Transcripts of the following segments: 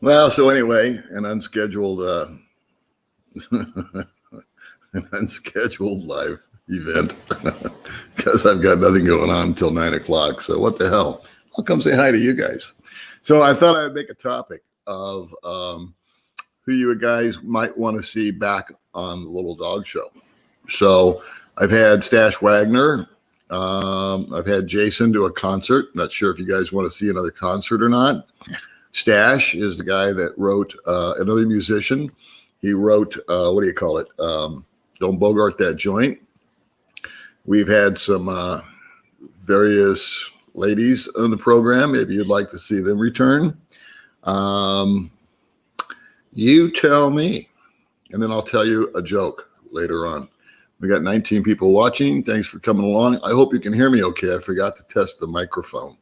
Well, so anyway, an unscheduled an unscheduled live event because I've got nothing going on until 9 o'clock. So what the hell? I'll come say hi to you guys. So I thought I'd make a topic of who you guys might want to see back on the Little Dog Show. So I've had Stash Wagner. I've had Jason do a concert. Not sure if you guys want to see another concert or not. Stash is the guy that wrote another musician. He wrote, what do you call it? Don't Bogart That Joint. We've had some various ladies on the program. Maybe you'd like to see them return. You tell me, and then I'll tell you a joke later on. We got 19 people watching. Thanks for coming along. I hope you can hear me okay. I forgot to test the microphone.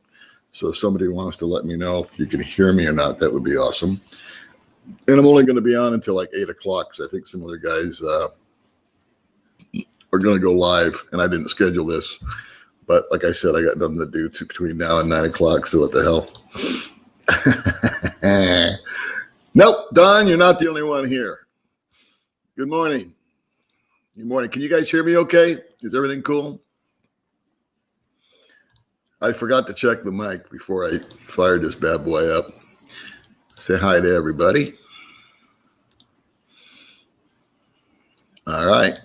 So if somebody wants to let me know if you can hear me or not, that would be awesome. And I'm only going to be on until like 8 o'clock because I think some other guys are going to go live, and I didn't schedule this. But like I said, I got nothing to do between now and 9 o'clock, so what the hell. Nope, Don, you're not the only one here. Good morning. Good morning. Can you guys hear me okay? Is everything cool? I forgot to check the mic before I fired this bad boy up. Say hi to everybody. All right.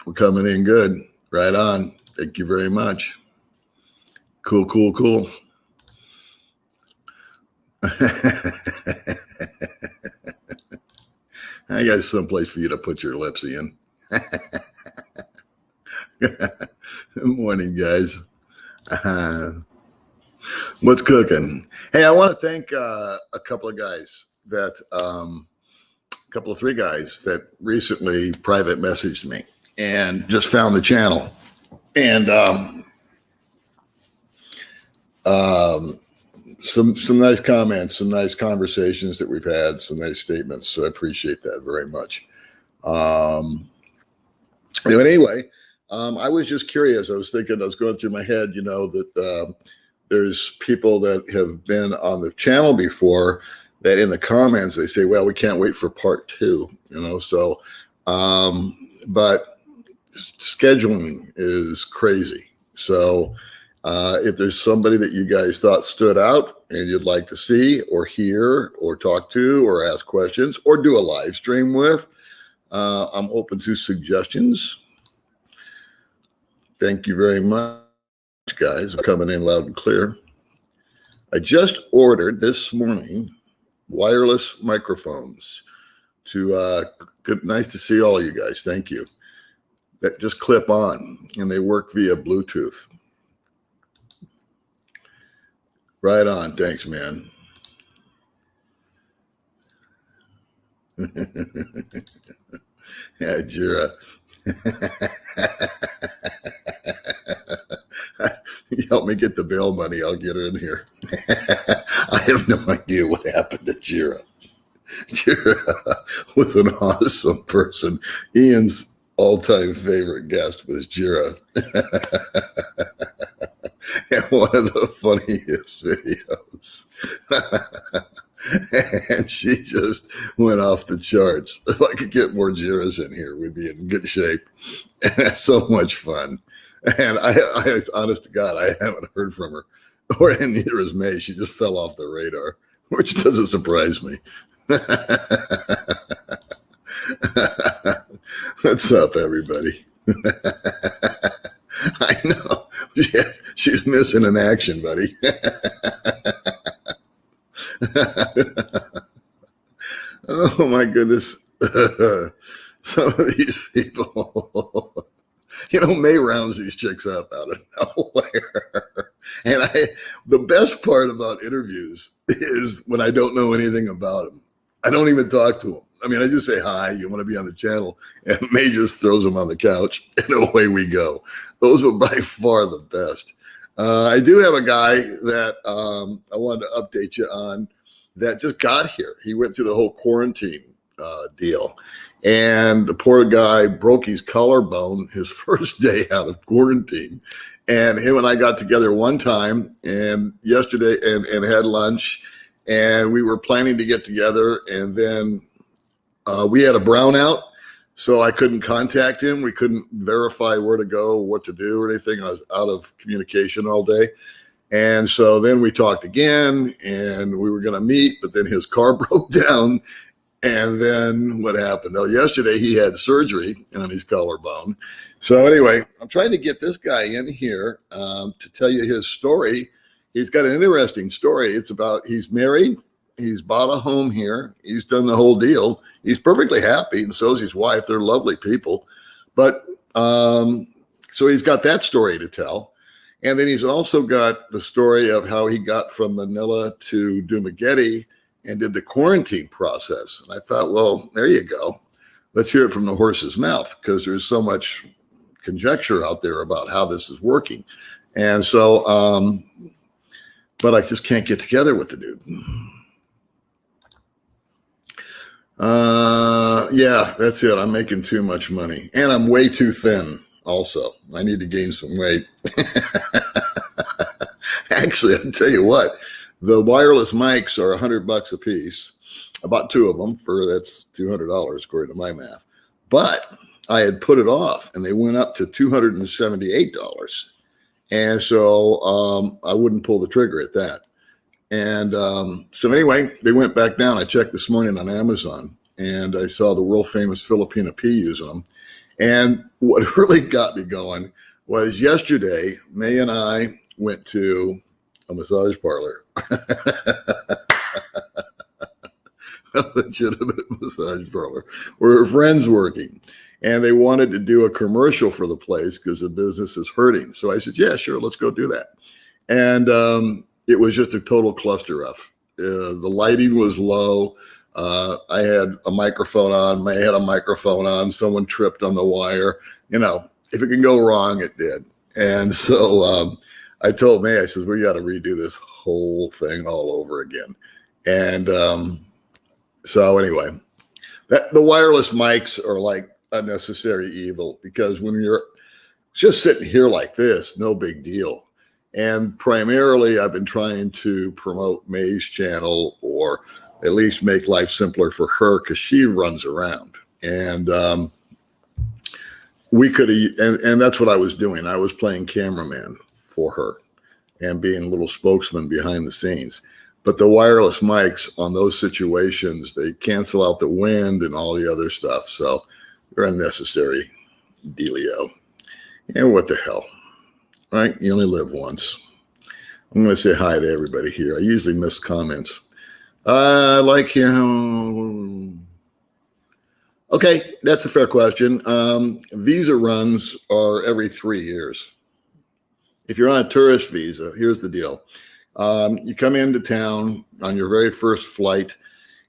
We're coming in good. Right on. Thank you very much. Cool, cool, cool. I got someplace for you to put your lips in. Good morning, guys. What's cooking? Hey, I want to thank a couple of guys that, three guys that recently private messaged me and just found the channel. And some nice comments, some nice conversations that we've had, some nice statements. So I appreciate that very much. Anyway, I was just curious. I was going through my head, that there's people that have been on the channel before that in the comments, they say, well, we can't wait for part 2, so, but scheduling is crazy. So if there's somebody that you guys thought stood out and you'd like to see or hear or talk to or ask questions or do a live stream with, I'm open to suggestions. Thank you very much, guys. Coming in loud and clear. I just ordered this morning wireless microphones nice to see all you guys. Thank you. That just clip on and they work via Bluetooth. Right on. Thanks, man. Yeah, Jira. You help me get the bail money, I'll get her in here. I have no idea what happened to Jira. Jira was an awesome person. Ian's all-time favorite guest was Jira. And one of the funniest videos. And she just went off the charts. If I could get more Jiras in here, we'd be in good shape. And that's so much fun. And I honest to God, I haven't heard from her, or neither has May. She just fell off the radar, which doesn't surprise me. What's up, everybody? I know. Yeah, she's missing in action, buddy. Oh, my goodness. Some of these people... May rounds these chicks up out of nowhere. And the best part about interviews is when I don't know anything about them. I don't even talk to them. I mean, I just say, hi, you want to be on the channel? And May just throws them on the couch and away we go. Those were by far the best. I do have a guy that I wanted to update you on that just got here. He went through the whole quarantine deal. And the poor guy broke his collarbone his first day out of quarantine. And him and I got together one time and yesterday and had lunch. and we were planning to get together, and then we had a brownout, so I couldn't contact him. We couldn't verify where to go, what to do, or anything. I was out of communication all day. And so then we talked again, and we were going to meet, but then his car broke down. And then what happened? Oh, yesterday he had surgery on his collarbone. So anyway, I'm trying to get this guy in here to tell you his story. He's got an interesting story. It's about, he's married. He's bought a home here. He's done the whole deal. He's perfectly happy, and so is his wife. They're lovely people. But so he's got that story to tell. And then he's also got the story of how he got from Manila to Dumaguete and did the quarantine process. And I thought, well, there you go. Let's hear it from the horse's mouth, because there's so much conjecture out there about how this is working. And so, but I just can't get together with the dude. Yeah, that's it. I'm making too much money, and I'm way too thin. Also, I need to gain some weight. Actually, I'll tell you what, the wireless mics are $100 a piece. I bought two of them that's $200 according to my math. But I had put it off, and they went up to $278. And so I wouldn't pull the trigger at that. And so anyway, they went back down. I checked this morning on Amazon, and I saw the world famous Filipina P using them. And what really got me going was yesterday, May and I went to a massage parlor, a legitimate massage parlor, where her friend's working. And they wanted to do a commercial for the place because the business is hurting. So I said, yeah, sure, let's go do that. And it was just a total cluster F. The lighting was low. I had a microphone on. May had a microphone on. Someone tripped on the wire. You know, if it can go wrong, it did. And so I told May, I said, we got to redo this whole thing all over again. And so anyway, the wireless mics are like a necessary evil, because when you're just sitting here like this, no big deal. And primarily, I've been trying to promote May's channel, or at least make life simpler for her, because she runs around. And we could have, and that's what I was doing. I was playing cameraman for her and being a little spokesman behind the scenes. But the wireless mics on those situations, they cancel out the wind and all the other stuff. So they're unnecessary dealio. And what the hell, right? You only live once. I'm going to say hi to everybody here. I usually miss comments. Like here. Okay, that's a fair question. Visa runs are every 3 years. If you're on a tourist visa, here's the deal. You come into town on your very first flight,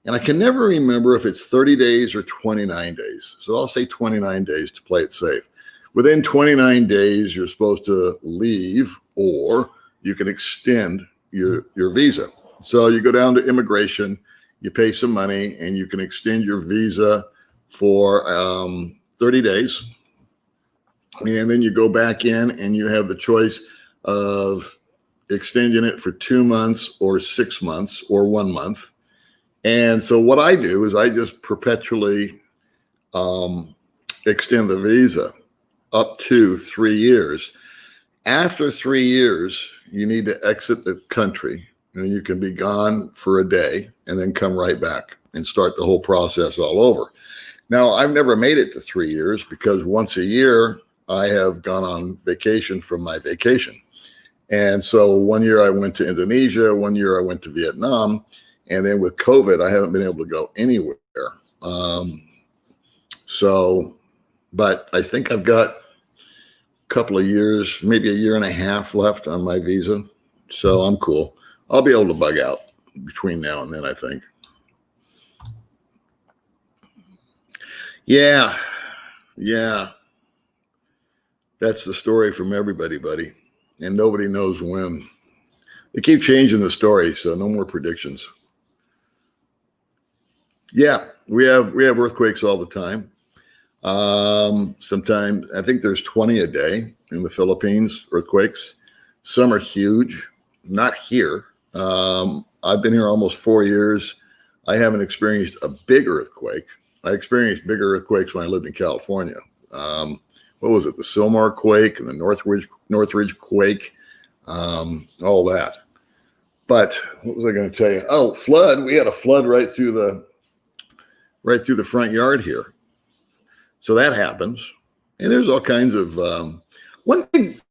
and I can never remember if it's 30 days or 29 days. So I'll say 29 days to play it safe. Within 29 days, you're supposed to leave, or you can extend your visa. So you go down to immigration, you pay some money, and you can extend your visa for 30 days. And then you go back in, and you have the choice of extending it for 2 months or 6 months or 1 month. And so what I do is I just perpetually extend the visa up to 3 years. After 3 years, you need to exit the country, and you can be gone for a day and then come right back and start the whole process all over. Now, I've never made it to 3 years, because once a year I have gone on vacation from my vacation. And so 1 year I went to Indonesia, 1 year I went to Vietnam, and then with COVID, I haven't been able to go anywhere. But I think I've got a couple of years, maybe a year and a half left on my visa. So I'm cool. I'll be able to bug out between now and then, I think. Yeah. That's the story from everybody, buddy. And nobody knows when. They keep changing the story, so no more predictions. Yeah, we have earthquakes all the time. Sometimes I think there's 20 a day in the Philippines, earthquakes. Some are huge, not here. I've been here almost 4 years. I haven't experienced a big earthquake. I experienced bigger earthquakes when I lived in California. What was it? The Sylmar quake and the Northridge quake, all that. But what was I going to tell you? Oh, flood. We had a flood right through the front yard here. So that happens. And there's all kinds of one thing.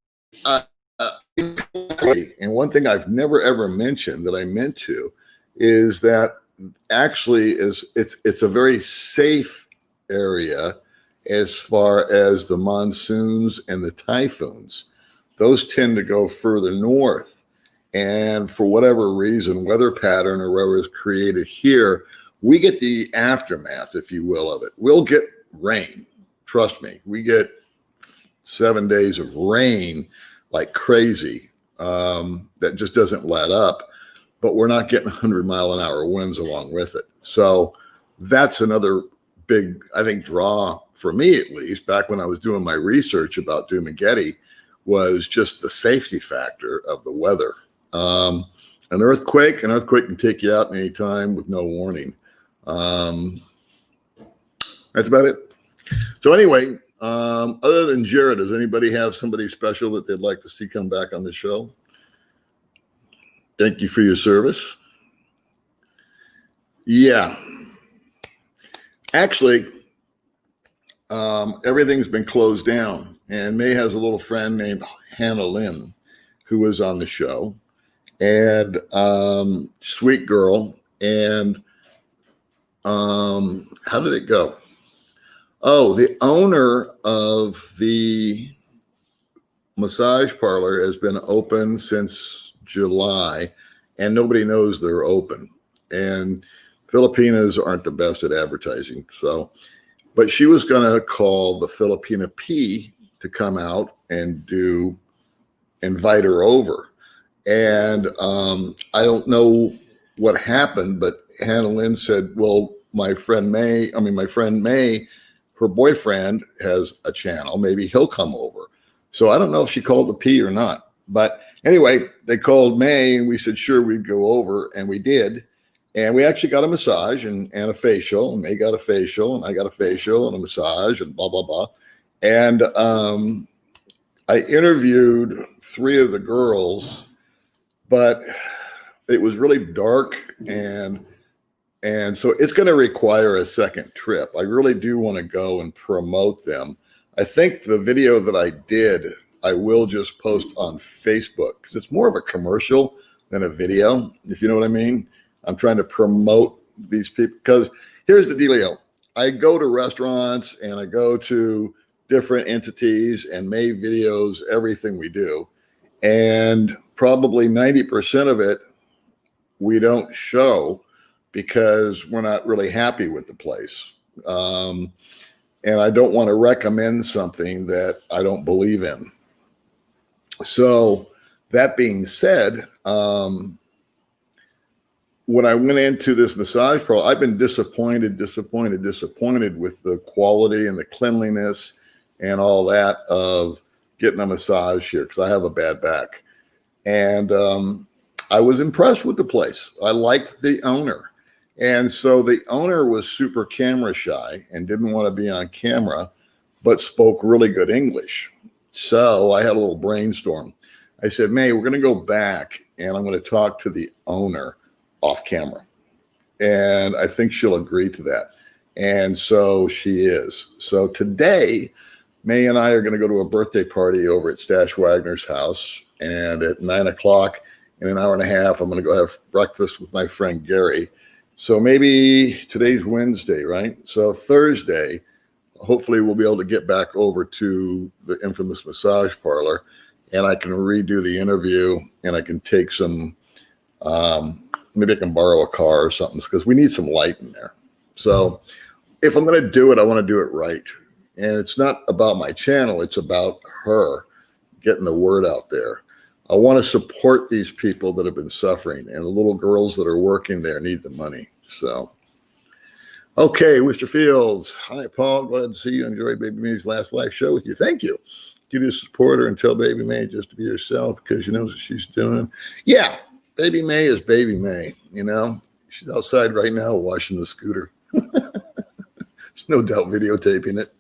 And one thing I've never ever mentioned that I meant to is that actually it's a very safe area as far as the monsoons and the typhoons. Those tend to go further north. And for whatever reason, weather pattern or whatever is created here, we get the aftermath, if you will, of it. We'll get rain. Trust me, we get 7 days of rain like crazy. That just doesn't let up, but we're not getting 100-mile-an-hour winds along with it. So that's another big, I think, draw for me, at least, back when I was doing my research about Dumageddon, was just the safety factor of the weather. An earthquake can take you out any time with no warning. That's about it. So anyway, other than Jared, does anybody have somebody special that they'd like to see come back on the show? Thank you for your service. Yeah. Actually, everything's been closed down, and May has a little friend named Hannah Lynn who was on the show, and sweet girl. And how did it go? Oh, the owner of the massage parlor has been open since July, and nobody knows they're open. And Filipinas aren't the best at advertising. So, but she was going to call the Filipina P to come out and invite her over. And I don't know what happened, but Hannah Lynn said, well, my friend May, her boyfriend has a channel. Maybe he'll come over. So I don't know if she called the P or not. But anyway, they called May and we said, sure, we'd go over. And we did. And we actually got a massage and a facial. And May got a facial and I got a facial and a massage and blah, blah, blah. And I interviewed 3 of the girls, but it was really dark. And so it's going to require a second trip. I really do want to go and promote them. I think the video that I did, I will just post on Facebook because it's more of a commercial than a video, if you know what I mean. I'm trying to promote these people because here's the dealio. I go to restaurants and I go to different entities and May videos everything we do. And probably 90% of it we don't show because we're not really happy with the place. And I don't want to recommend something that I don't believe in. So that being said, when I went into this massage parlor, I've been disappointed with the quality and the cleanliness and all that of getting a massage here because I have a bad back. And I was impressed with the place. I liked the owner. And so the owner was super camera shy and didn't want to be on camera, but spoke really good English. So I had a little brainstorm. I said, May, we're going to go back and I'm going to talk to the owner off camera. And I think she'll agree to that. And so she is. So today, May and I are going to go to a birthday party over at Stash Wagner's house. And at 9 o'clock, in an hour and a half, I'm going to go have breakfast with my friend Gary. So maybe today's Wednesday, right? So Thursday, hopefully we'll be able to get back over to the infamous massage parlor and I can redo the interview and I can take some, maybe I can borrow a car or something because we need some light in there. So if I'm going to do it, I want to do it right. And it's not about my channel. It's about her getting the word out there. I want to support these people that have been suffering, and the little girls that are working there need the money. So, okay, Mr. Fields. Hi, Paul. Glad to see you. Enjoy Baby May's last live show with you. Thank you. You to support her and tell Baby May just to be herself because she knows what she's doing. Yeah, Baby May is Baby May. You know, she's outside right now washing the scooter. She's no doubt videotaping it.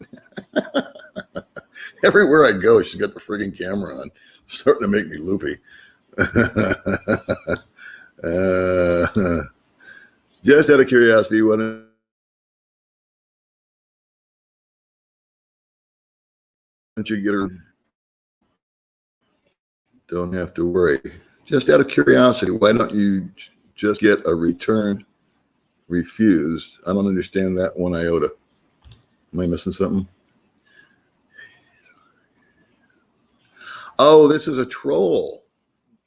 Everywhere I go, she's got the frigging camera on. It's starting to make me loopy. Just out of curiosity, why don't you get her? Don't have to worry. Just out of curiosity, why don't you just get a return refused? I don't understand that one iota. Am I missing something? Oh, this is a troll.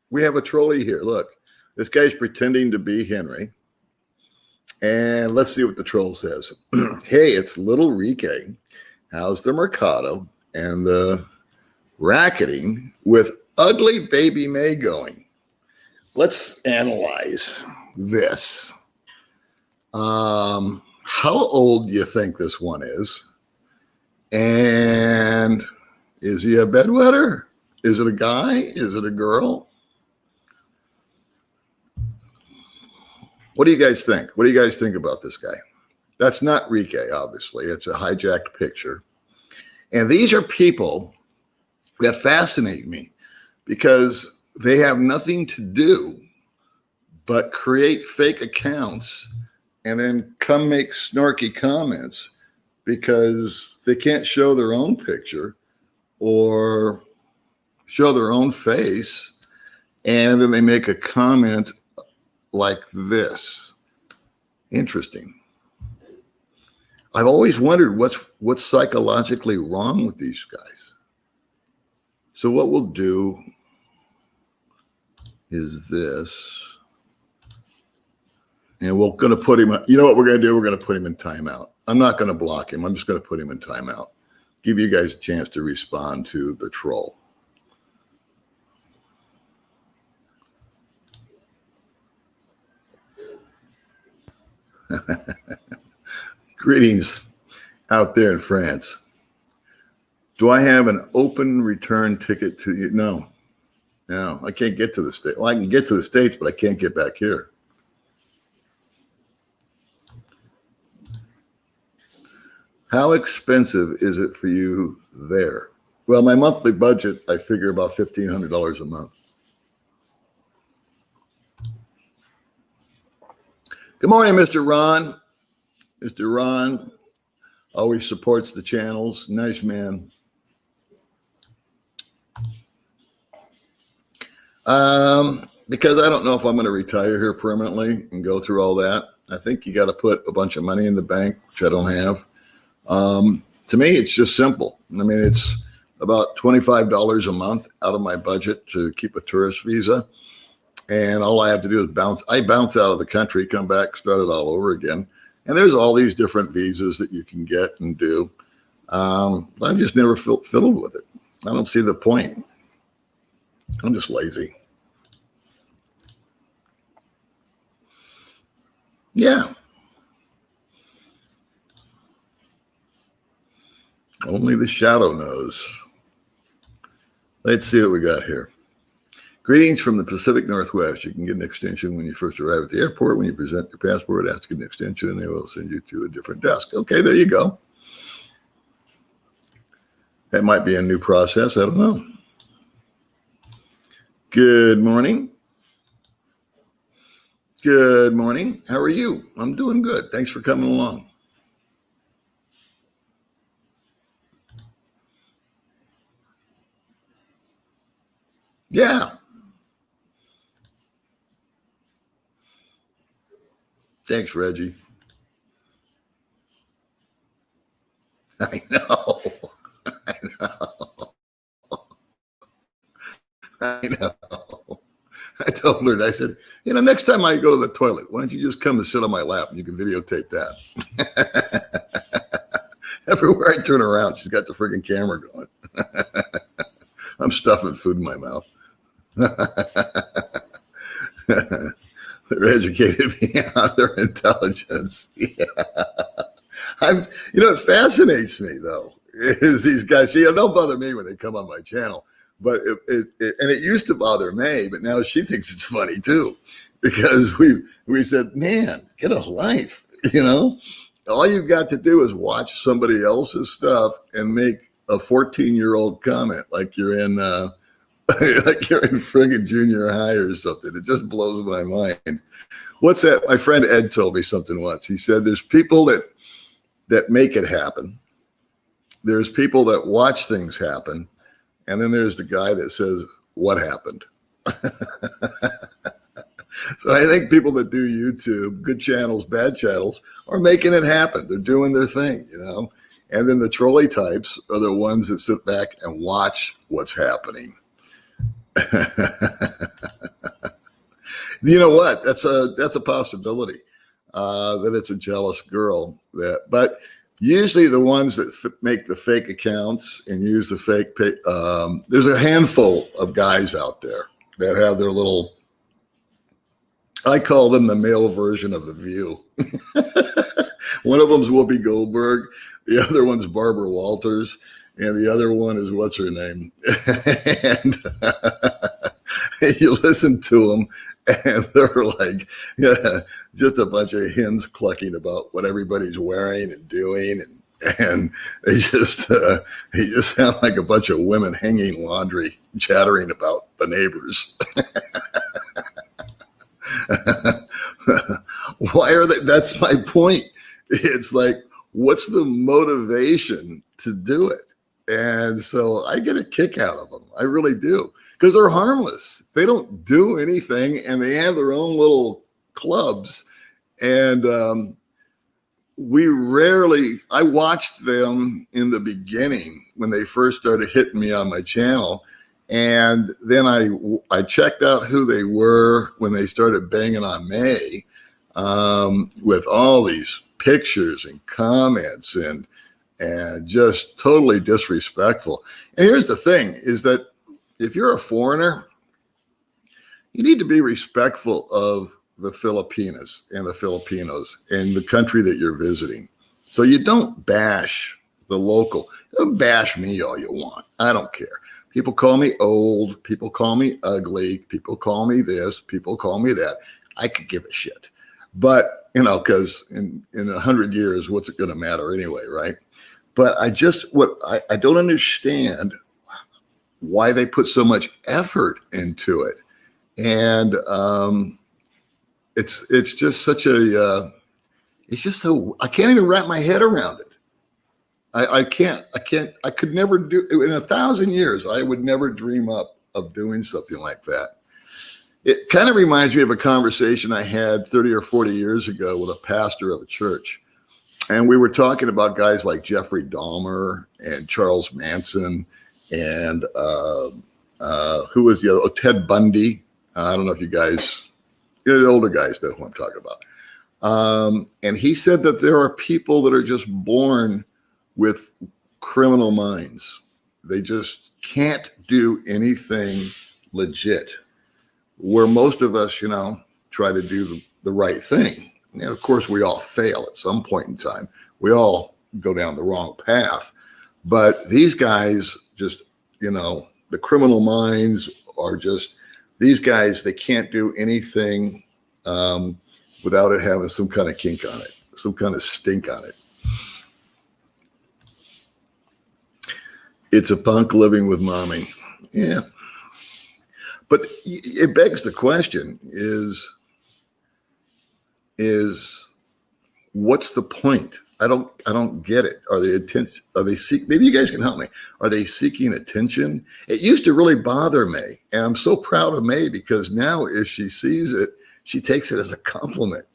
We have a trolley here. Look, this guy's pretending to be Henry. And let's see what the troll says. Hey, it's little Rike. How's the Mercado and the racketing with ugly baby May going? Let's analyze this. How old do you think this one is? And is he a bedwetter? Is it a guy? Is it a girl? What do you guys think? What do you guys think about this guy? That's not Rike, obviously. It's a hijacked picture. And these are people that fascinate me because they have nothing to do but create fake accounts and then come make snarky comments because they can't show their own picture or show their own face. And then they make a comment like this. Interesting. I've always wondered what's psychologically wrong with these guys. So what we'll do is this. And we're going to put him, you know what we're going to do? We're going to put him in timeout. I'm not going to block him. I'm just going to put him in timeout. Give you guys a chance to respond to the troll. Greetings out there in France. Do I have an open return ticket to you? No, I can't get to the States. Well, I can get to the States, but I can't get back here. How expensive is it for you there? Well, my monthly budget, I figure about $1,500 a month. Good morning, Mr. Ron. Mr. Ron always supports the channels. Nice man. Because I don't know if I'm going to retire here permanently and go through all that. I think you got to put a bunch of money in the bank, which I don't have. To me, it's just simple. I mean, it's about $25 a month out of my budget to keep a tourist visa. And all I have to do is bounce out of the country, come back, start it all over again. And there's all these different visas that you can get and do. I've just never fiddled with it. I don't see the point. I'm just lazy. Yeah. Only the shadow knows. Let's see what we got here. Greetings from the Pacific Northwest. You can get an extension when you first arrive at the airport. When you present your passport, ask to get an extension, and they will send you to a different desk. Okay, there you go. That might be a new process. I don't know. Good morning. Good morning. How are you? I'm doing good. Thanks for coming along. Yeah. Thanks, Reggie. I know. I know. I know. I told her, I said, next time I go to the toilet, why don't you just come and sit on my lap and you can videotape that. Everywhere I turn around, she's got the freaking camera going. I'm stuffing food in my mouth. They're educated beyond their intelligence. Yeah. It fascinates me though, is these guys, don't bother me when they come on my channel, but it used to bother May, but now she thinks it's funny too. because we said, man, get a life, all you've got to do is watch somebody else's stuff and make a 14-year-old comment like you're in like you're in friggin' junior high or something. It just blows my mind. What's that? My friend Ed told me something once. He said there's people that make it happen. There's people that watch things happen. And then there's the guy that says, what happened? So I think people that do YouTube, good channels, bad channels, are making it happen. They're doing their thing, And then the trolley types are the ones that sit back and watch what's happening. You know what? That's a possibility, that it's a jealous girl. But usually the ones that make the fake accounts and use the fake there's a handful of guys out there that have their little, I call them the male version of The View. One of them's Whoopi Goldberg, the other one's Barbara Walters, and the other one is what's her name. And you listen to them, and they're like, just a bunch of hens clucking about what everybody's wearing and doing, and they just sound like a bunch of women hanging laundry, chattering about the neighbors. Why are they? That's my point. It's like, what's the motivation to do it? And so I get a kick out of them. I really do, because they're harmless. They don't do anything, and they have their own little clubs. And I watched them in the beginning when they first started hitting me on my channel. And then I checked out who they were when they started banging on May, with all these pictures and comments and just totally disrespectful. And here's the thing, is that if you're a foreigner, you need to be respectful of the Filipinas and the Filipinos and the country that you're visiting. So you don't bash the local. Don't bash me all you want. I don't care. People call me old. People call me ugly. People call me this. People call me that. I could give a shit. But, because in 100 years, what's it going to matter anyway, right? But I don't understand why they put so much effort into it. And it's just such a, it's just so, I can't even wrap my head around it. I could never do, in 1,000 years, I would never dream up of doing something like that. It kind of reminds me of a conversation I had 30 or 40 years ago with a pastor of a church. And we were talking about guys like Jeffrey Dahmer and Charles Manson and who was the other? Oh, Ted Bundy. I don't know if you guys, the older guys know who I'm talking about. And he said that there are people that are just born with criminal minds. They just can't do anything legit. Where most of us, try to do the right thing. And of course, we all fail at some point in time. We all go down the wrong path. But these guys just, the criminal minds are just, these guys, they can't do anything without it having some kind of kink on it, some kind of stink on it. It's a punk living with mommy. Yeah. But it begs the question is what's the point? I don't get it. Maybe you guys can help me. Are they seeking attention? It used to really bother me. And I'm so proud of May, because now if she sees it, she takes it as a compliment.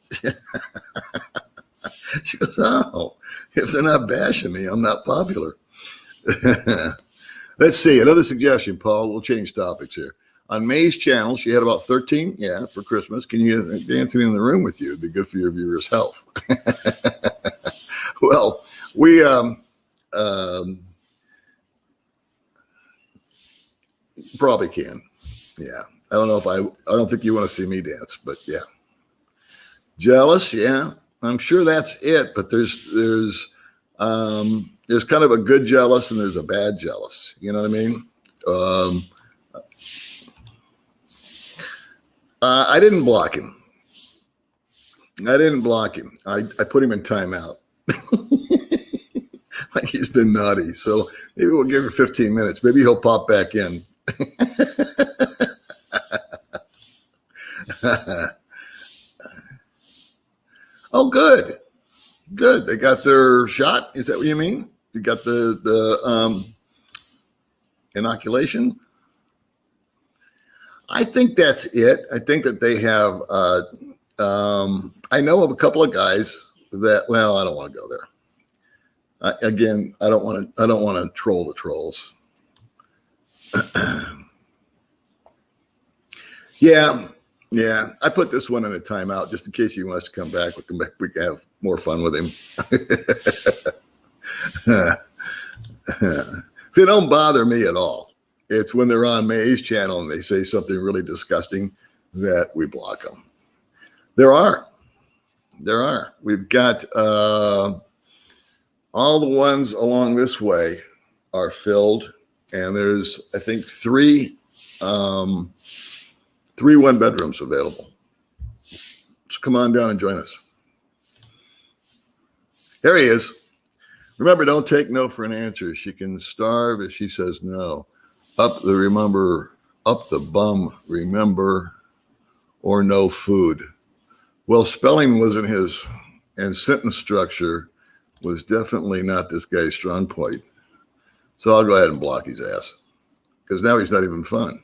She goes, oh, if they're not bashing me, I'm not popular. Let's see. Another suggestion, Paul. We'll change topics here. On May's channel, she had about 13, for Christmas. Can you dancing in the room with you? It'd be good for your viewers' health. Well, we probably can. Yeah. I don't think you want to see me dance, but yeah. Jealous, yeah. I'm sure that's it, but there's kind of a good jealous and there's a bad jealous. You know what I mean? I didn't block him. I put him in timeout. Like he's been naughty. So maybe we'll give him 15 minutes. Maybe he'll pop back in. Oh, good. Good. They got their shot. Is that what you mean? You got the inoculation? I think that's it. I think that they have, I know of a couple of guys that, well, I don't want to go there. Again, I don't want to troll the trolls. Yeah. I put this one in a timeout just in case he wants to come back. We can have more fun with him. They don't bother me at all. It's when they're on May's channel and they say something really disgusting that we block them. There are. We've got all the ones along this way are filled, and there's, I think, three 1-bedrooms available. So come on down and join us. There he is. Remember, don't take no for an answer. She can starve if she says no. Up the bum, remember, or no food. Well, spelling wasn't his, and sentence structure was definitely not this guy's strong point. So I'll go ahead and block his ass, because now he's not even fun.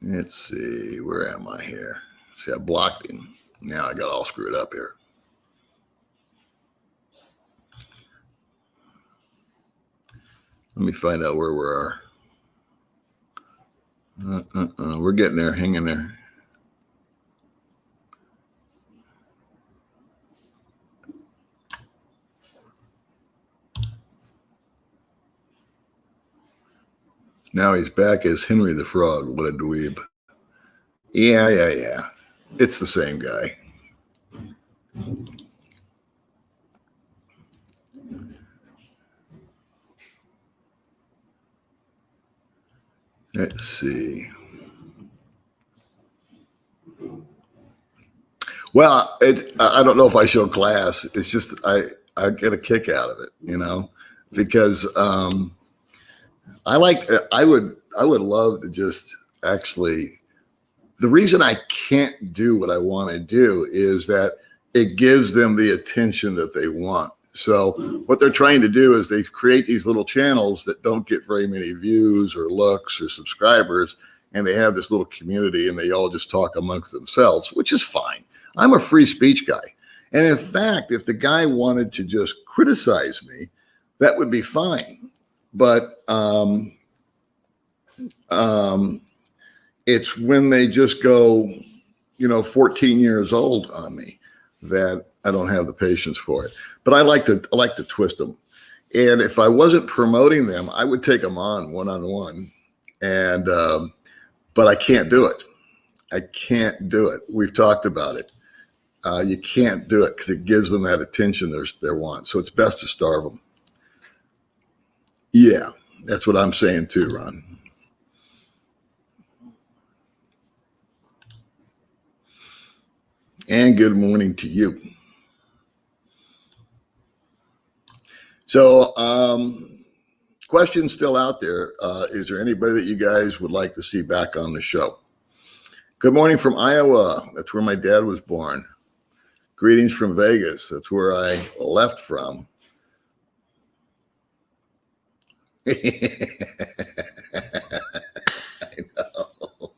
Let's see, where am I here? See, I blocked him. Now I got all screwed up here. Let me find out where we are. We're getting there. Hang in there. Now he's back as Henry the Frog. What a dweeb. Yeah. It's the same guy. Let's see. Well, I don't know if I show class. It's just I get a kick out of it, because I would love to just actually. The reason I can't do what I want to do is that it gives them the attention that they want. So what they're trying to do is they create these little channels that don't get very many views or looks or subscribers, and they have this little community and they all just talk amongst themselves, which is fine. I'm a free speech guy. And in fact, if the guy wanted to just criticize me, that would be fine. But it's when they just go, 14 years old on me that I don't have the patience for it. But I like to twist them. And if I wasn't promoting them, I would take them on one-on-one. And but I can't do it. We've talked about it. You can't do it because it gives them that attention they want. So it's best to starve them. Yeah, that's what I'm saying too, Ron. And good morning to you. So, questions still out there. Is there anybody that you guys would like to see back on the show? Good morning from Iowa. That's where my dad was born. Greetings from Vegas. That's where I left from. I know.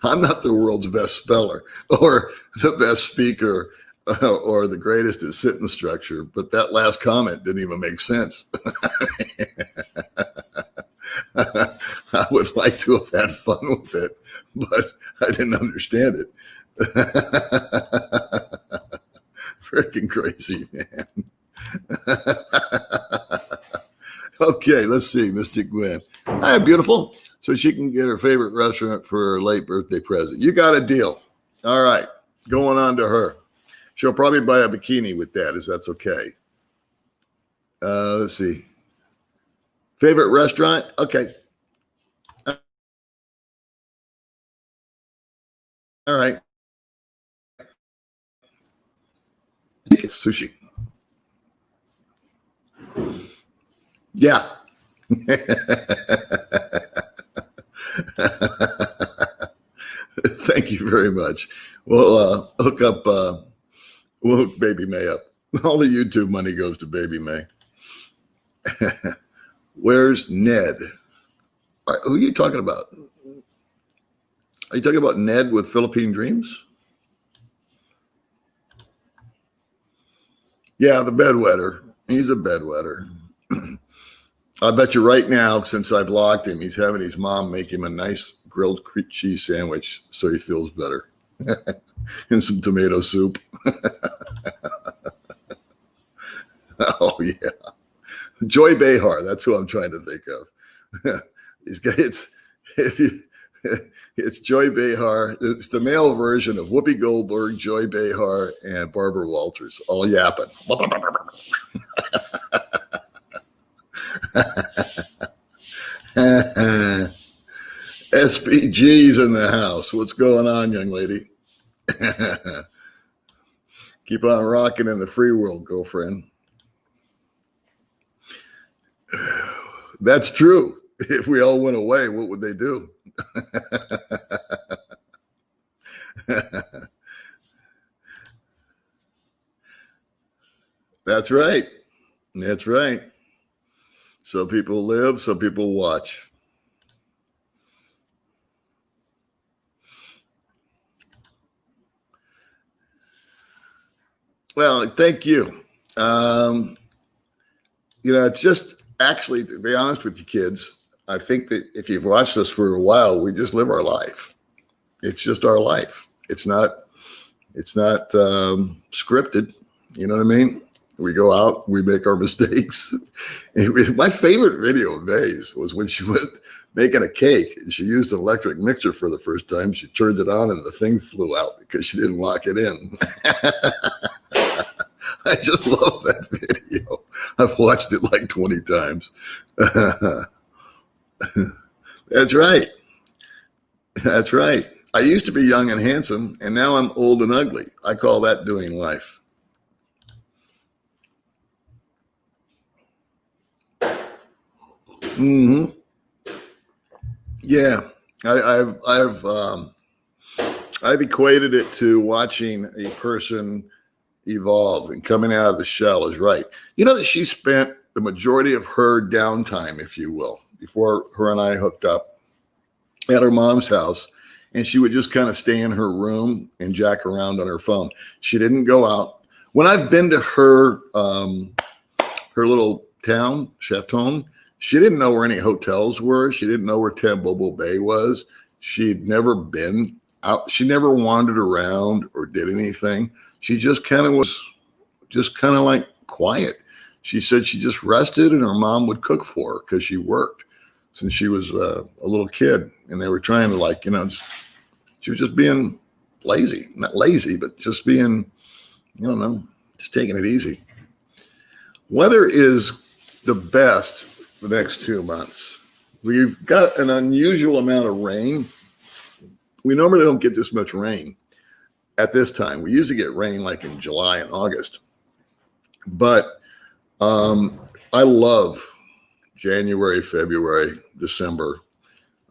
I'm not the world's best speller or the best speaker or the greatest at sentence structure, but that last comment didn't even make sense. I would like to have had fun with it, but I didn't understand it. Freaking crazy, man. Okay, let's see, Mystic Gwen. Hi, beautiful. So she can get her favorite restaurant for her late birthday present. You got a deal. All right, going on to her. She'll probably buy a bikini with that, if that's okay. Let's see. Favorite restaurant? Okay. All right. I think it's sushi. Yeah. Thank you very much. We'll hook up, we'll hook Baby May up. All the YouTube money goes to Baby May. Where's Ned? Who are you talking about? Are you talking about Ned with Philippine Dreams? Yeah, the bedwetter. He's a bedwetter. I bet you right now, since I blocked him, he's having his mom make him a nice grilled cheese sandwich so he feels better. And some tomato soup. Oh, yeah. Joy Behar, that's who I'm trying to think of. It's Joy Behar. It's the male version of Whoopi Goldberg, Joy Behar, and Barbara Walters, all yapping. SPG's in the house. What's going on, young lady? Keep on rocking in the free world, girlfriend. That's true. If we all went away, what would they do? That's right. That's right. Some people live, some people watch. Well, thank you. It's just actually, to be honest with you kids, I think that if you've watched us for a while, we just live our life. It's just our life. It's not scripted. You know what I mean? We go out, we make our mistakes. My favorite video of May's was when she was making a cake and she used an electric mixer for the first time. She turned it on and the thing flew out because she didn't lock it in. I just love that video. I've watched it like 20 times. That's right. That's right. I used to be young and handsome, and now I'm old and ugly. I call that doing life. Mm-hmm. Yeah, I've equated it to watching a person evolve, and coming out of the shell is right. You know that she spent the majority of her downtime, if you will, before her and I hooked up, at her mom's house, and she would just kind of stay in her room and jack around on her phone. She didn't go out. When I've been to her little town, Chaton, she didn't know where any hotels were. She didn't know where Tambobo Bay was. She'd never been out. She never wandered around or did anything. She just kind of was just kind of like quiet. She said she just rested and her mom would cook for her because she worked since she was a little kid. And they were trying to she was just being lazy. Not lazy, but just being, just taking it easy. Weather is the best the next 2 months. We've got an unusual amount of rain. We normally don't get this much rain at this time. We usually get rain like in July and August. But I love January, February, December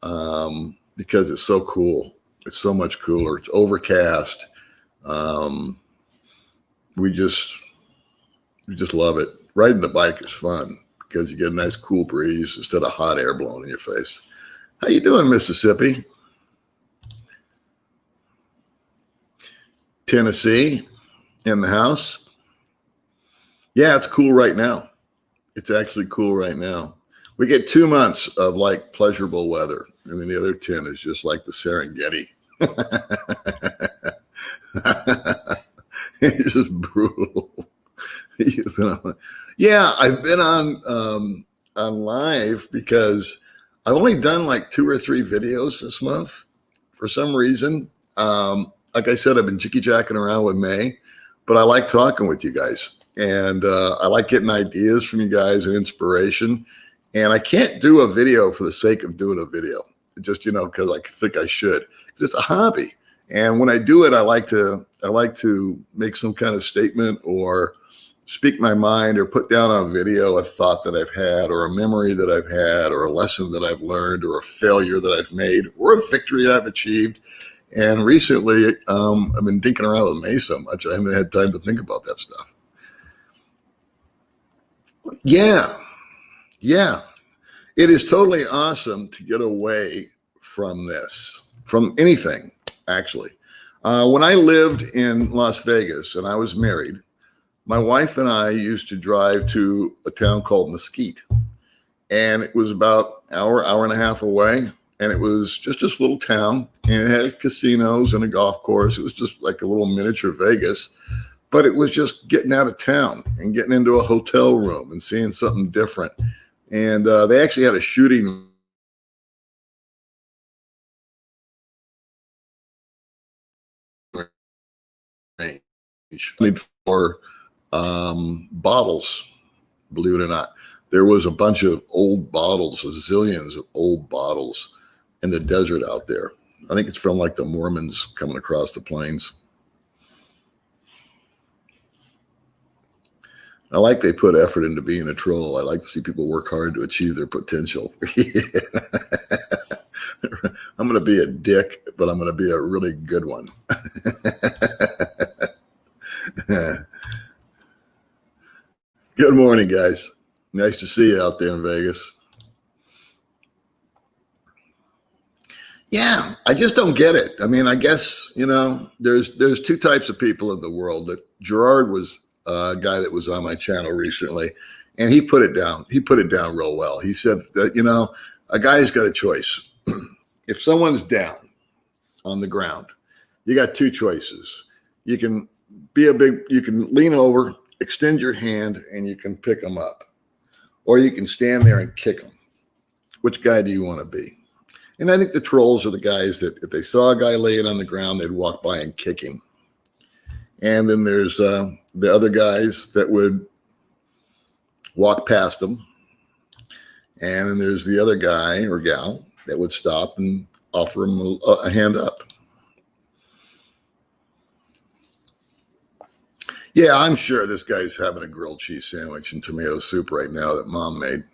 because it's so cool. It's so much cooler. It's overcast. We just love it. Riding the bike is fun because you get a nice cool breeze instead of hot air blowing in your face. How you doing, Mississippi? Tennessee in the house. Yeah, it's cool right now. It's actually cool right now. We get 2 months of like pleasurable weather. I mean, the other 10 is just like the Serengeti. It's just brutal. Yeah, I've been on live because I've only done like 2 or 3 videos this month for some reason. Like I said, I've been jicky-jacking around with May, but I like talking with you guys. And I like getting ideas from you guys and inspiration. And I can't do a video for the sake of doing a video, just, because I think I should. It's a hobby. And when I do it, I like to make some kind of statement or speak my mind or put down on video a thought that I've had or a memory that I've had or a lesson that I've learned or a failure that I've made or a victory I've achieved. And recently, I've been dinking around with May so much, I haven't had time to think about that stuff. Yeah. It is totally awesome to get away from this, from anything, actually. When I lived in Las Vegas and I was married, my wife and I used to drive to a town called Mesquite. And it was about an hour and a half away. And it was just this little town. And it had casinos and a golf course. It was just like a little miniature Vegas. But it was just getting out of town and getting into a hotel room and seeing something different. And they actually had a shooting range for bottles, believe it or not. There was a bunch of old bottles, zillions of old bottles in the desert out there. I think it's from like the Mormons coming across the plains. I like they put effort into being a troll. I like to see people work hard to achieve their potential. I'm going to be a dick, but I'm going to be a really good one. Good morning, guys. Nice to see you out there in Vegas. Yeah, I just don't get it. I mean, I guess, there's two types of people in the world. That Gerard was a guy that was on my channel recently, and he put it down. He put it down real well. He said that, a guy's got a choice. If someone's down on the ground, you got two choices. You can you can lean over, extend your hand, and you can pick them up. Or you can stand there and kick them. Which guy do you want to be? And I think the trolls are the guys that if they saw a guy laying on the ground, they'd walk by and kick him. And then there's the other guys that would walk past them. And then there's the other guy or gal that would stop and offer him a hand up. Yeah, I'm sure this guy's having a grilled cheese sandwich and tomato soup right now that Mom made.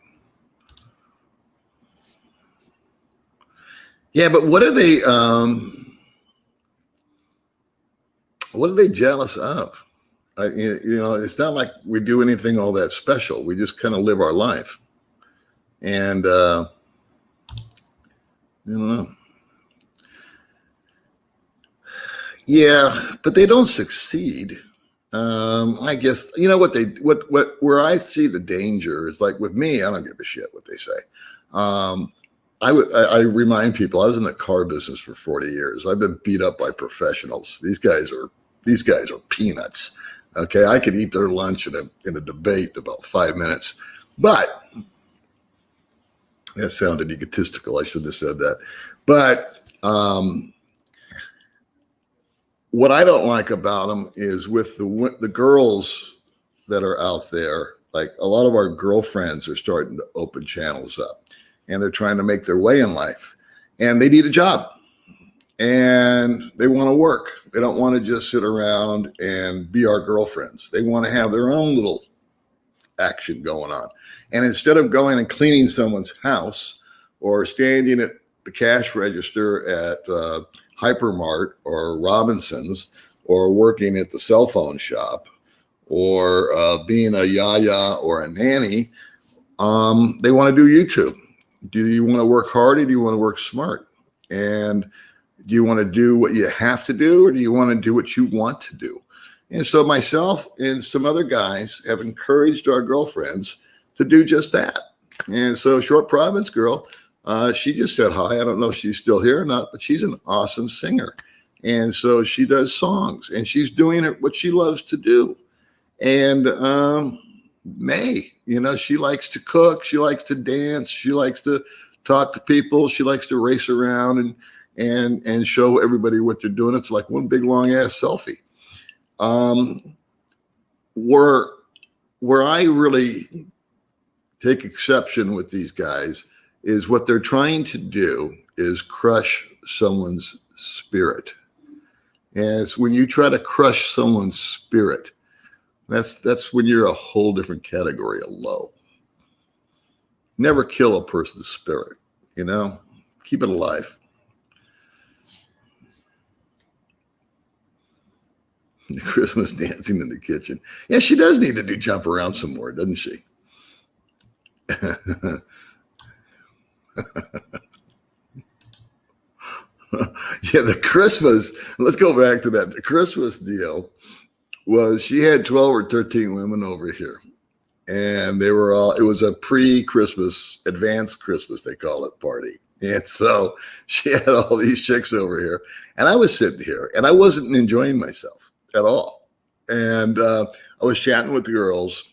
Yeah, but what are they jealous of? It's not like we do anything all that special. We just kind of live our life. And I don't know. Yeah, but they don't succeed. I guess where I see the danger is like with me, I don't give a shit what they say. I remind people I was in the car business for 40 years. I've been beat up by professionals. These guys are peanuts. Okay, I could eat their lunch in a debate in about 5 minutes. But that sounded egotistical. I shouldn't have said that. But what I don't like about them is with the girls that are out there, like a lot of our girlfriends are starting to open channels up and they're trying to make their way in life and they need a job and they want to work. They don't want to just sit around and be our girlfriends. They want to have their own little action going on. And instead of going and cleaning someone's house or standing at the cash register at Hypermart or Robinson's or working at the cell phone shop or being a yaya or a nanny, they want to do YouTube. Do you want to work hard or do you want to work smart? And do you want to do what you have to do or do you want to do what you want to do? And so myself and some other guys have encouraged our girlfriends to do just that. And so Short Province Girl, she just said hi. I don't know if she's still here or not, but she's an awesome singer. And so she does songs and she's doing it what she loves to do. And May, she likes to cook. She likes to dance. She likes to talk to people. She likes to race around and show everybody what they're doing. It's like one big long ass selfie. Where where I really take exception with these guys is what they're trying to do is crush someone's spirit. And it's when you try to crush someone's spirit, that's when you're a whole different category of low. Never kill a person's spirit, keep it alive. The Christmas dancing in the kitchen. Yeah, she does need to jump around some more, doesn't she? Yeah, the Christmas, let's go back to that. The Christmas deal was she had 12 or 13 women over here. And they were all, it was a pre-Christmas, advanced Christmas, they call it, party. And so she had all these chicks over here. And I was sitting here and I wasn't enjoying myself at all. And I was chatting with the girls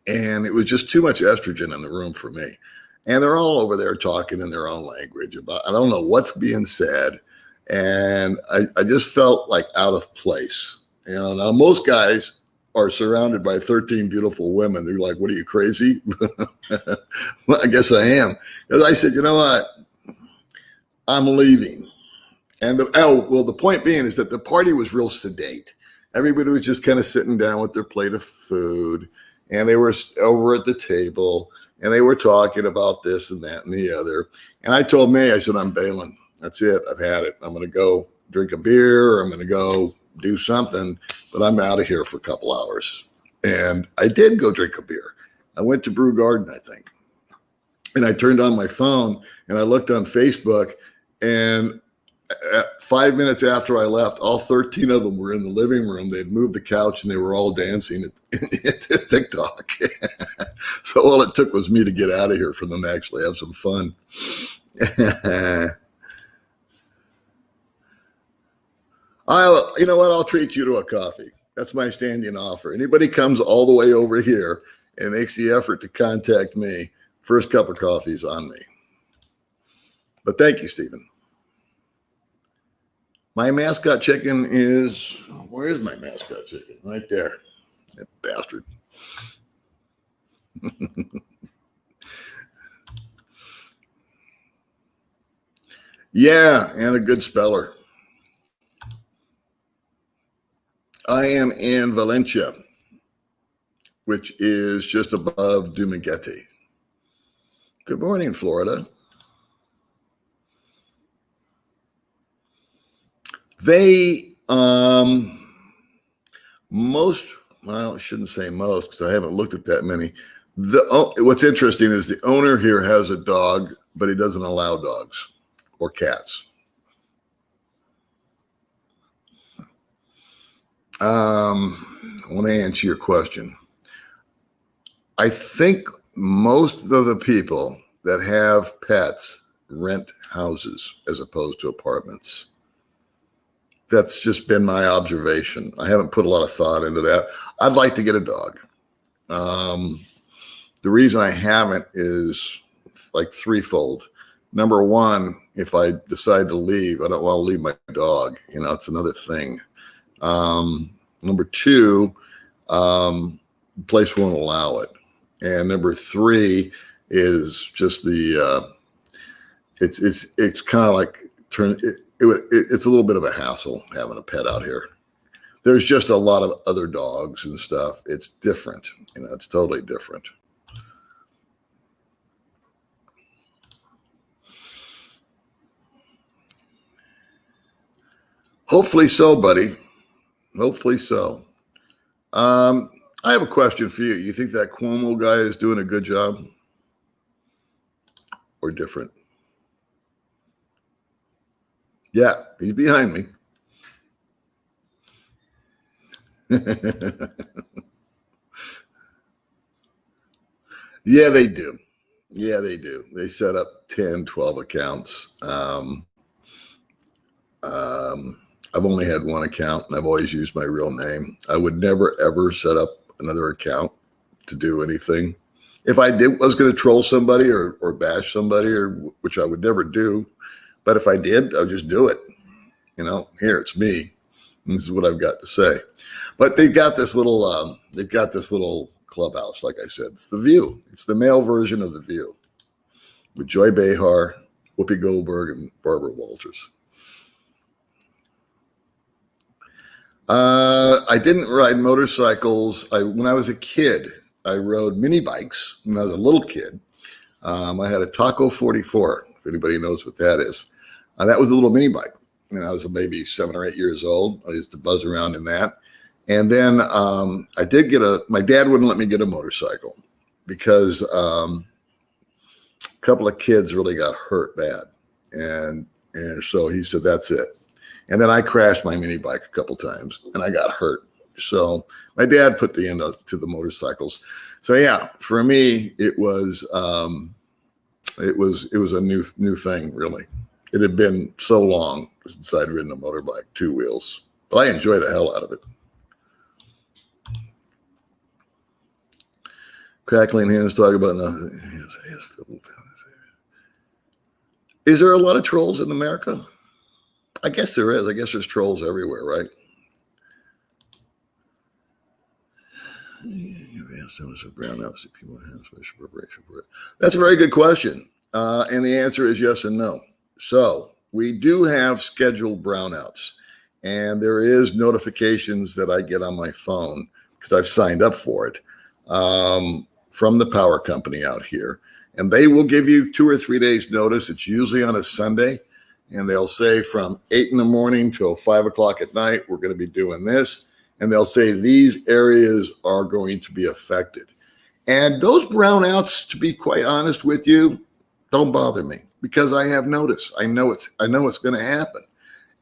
and it was just too much estrogen in the room for me. And they're all over there talking in their own language about, I don't know what's being said. And I just felt like out of place. Now most guys are surrounded by 13 beautiful women. They're like, what are you, crazy? Well, I guess I am. Because I said, you know what? I'm leaving. And the point being is that the party was real sedate. Everybody was just kind of sitting down with their plate of food. And they were over at the table. And they were talking about this and that and the other. And I told May, I said, I'm bailing. That's it. I've had it. I'm going to go drink a beer. Or I'm going to go do something. But I'm out of here for a couple hours. And I did go drink a beer. I went to Brew Garden, I think. And I turned on my phone and I looked on Facebook. And 5 minutes after I left, all 13 of them were in the living room. They'd moved the couch and they were all dancing at TikTok. So all it took was me to get out of here for them to actually have some fun. You know what? I'll treat you to a coffee. That's my standing offer. Anybody comes all the way over here and makes the effort to contact me, first cup of coffee is on me. But thank you, Stephen. My mascot chicken is, where is my mascot chicken? Right there. That bastard. Yeah, and a good speller. I am in Valencia, which is just above Dumaguete. Good morning, Florida. They, most, well, I shouldn't say most because I haven't looked at that many. What's interesting is the owner here has a dog, but he doesn't allow dogs or cats. I want to answer your question. I think most of the people that have pets rent houses as opposed to apartments. That's just been my observation. I haven't put a lot of thought into that. I'd like to get a dog. The reason I haven't is like threefold. Number one, if I decide to leave, I don't want to leave my dog. It's another thing. Number two, the place won't allow it. And number three is just it's kind of like it's a little bit of a hassle having a pet out here. There's just a lot of other dogs and stuff. It's different. It's totally different. Hopefully so, buddy. Hopefully so. I have a question for you. You think that Cuomo guy is doing a good job or different? Yeah, he's behind me. Yeah, they do. Yeah, they do. They set up 10, 12 accounts. I've only had one account and I've always used my real name. I would never, ever set up another account to do anything. If I was going to troll somebody or bash somebody, which I would never do, but if I did, I would just do it. Here, it's me. This is what I've got to say. But they've got this little clubhouse, like I said. It's The View. It's the male version of The View with Joy Behar, Whoopi Goldberg, and Barbara Walters. I didn't ride motorcycles. When I was a kid, I rode mini bikes when I was a little kid. I had a Taco 44, if anybody knows what that is. That was a little mini bike. I was maybe 7 or 8 years old. I used to buzz around in that. And then I did my dad wouldn't let me get a motorcycle because a couple of kids really got hurt bad. And so he said, that's it. And then I crashed my mini bike a couple times and I got hurt. So my dad put the end to the motorcycles. So yeah, for me, it was a new thing, really. It had been so long since I'd ridden a motorbike, 2 wheels, but I enjoy the hell out of it. Crackling hands talking about nothing. Is there a lot of trolls in America? I guess there is. I guess there's trolls everywhere, right? Brownouts that people have special preparation for it. That's a very good question. And the answer is yes and no. So we do have scheduled brownouts, and there is notifications that I get on my phone because I've signed up for it from the power company out here. And they will give you 2 or 3 days notice. It's usually on a Sunday. And they'll say from 8 in the morning till 5 o'clock at night, we're going to be doing this. And they'll say these areas are going to be affected. And those brownouts, to be quite honest with you, don't bother me because I have notice. I know it's going to happen.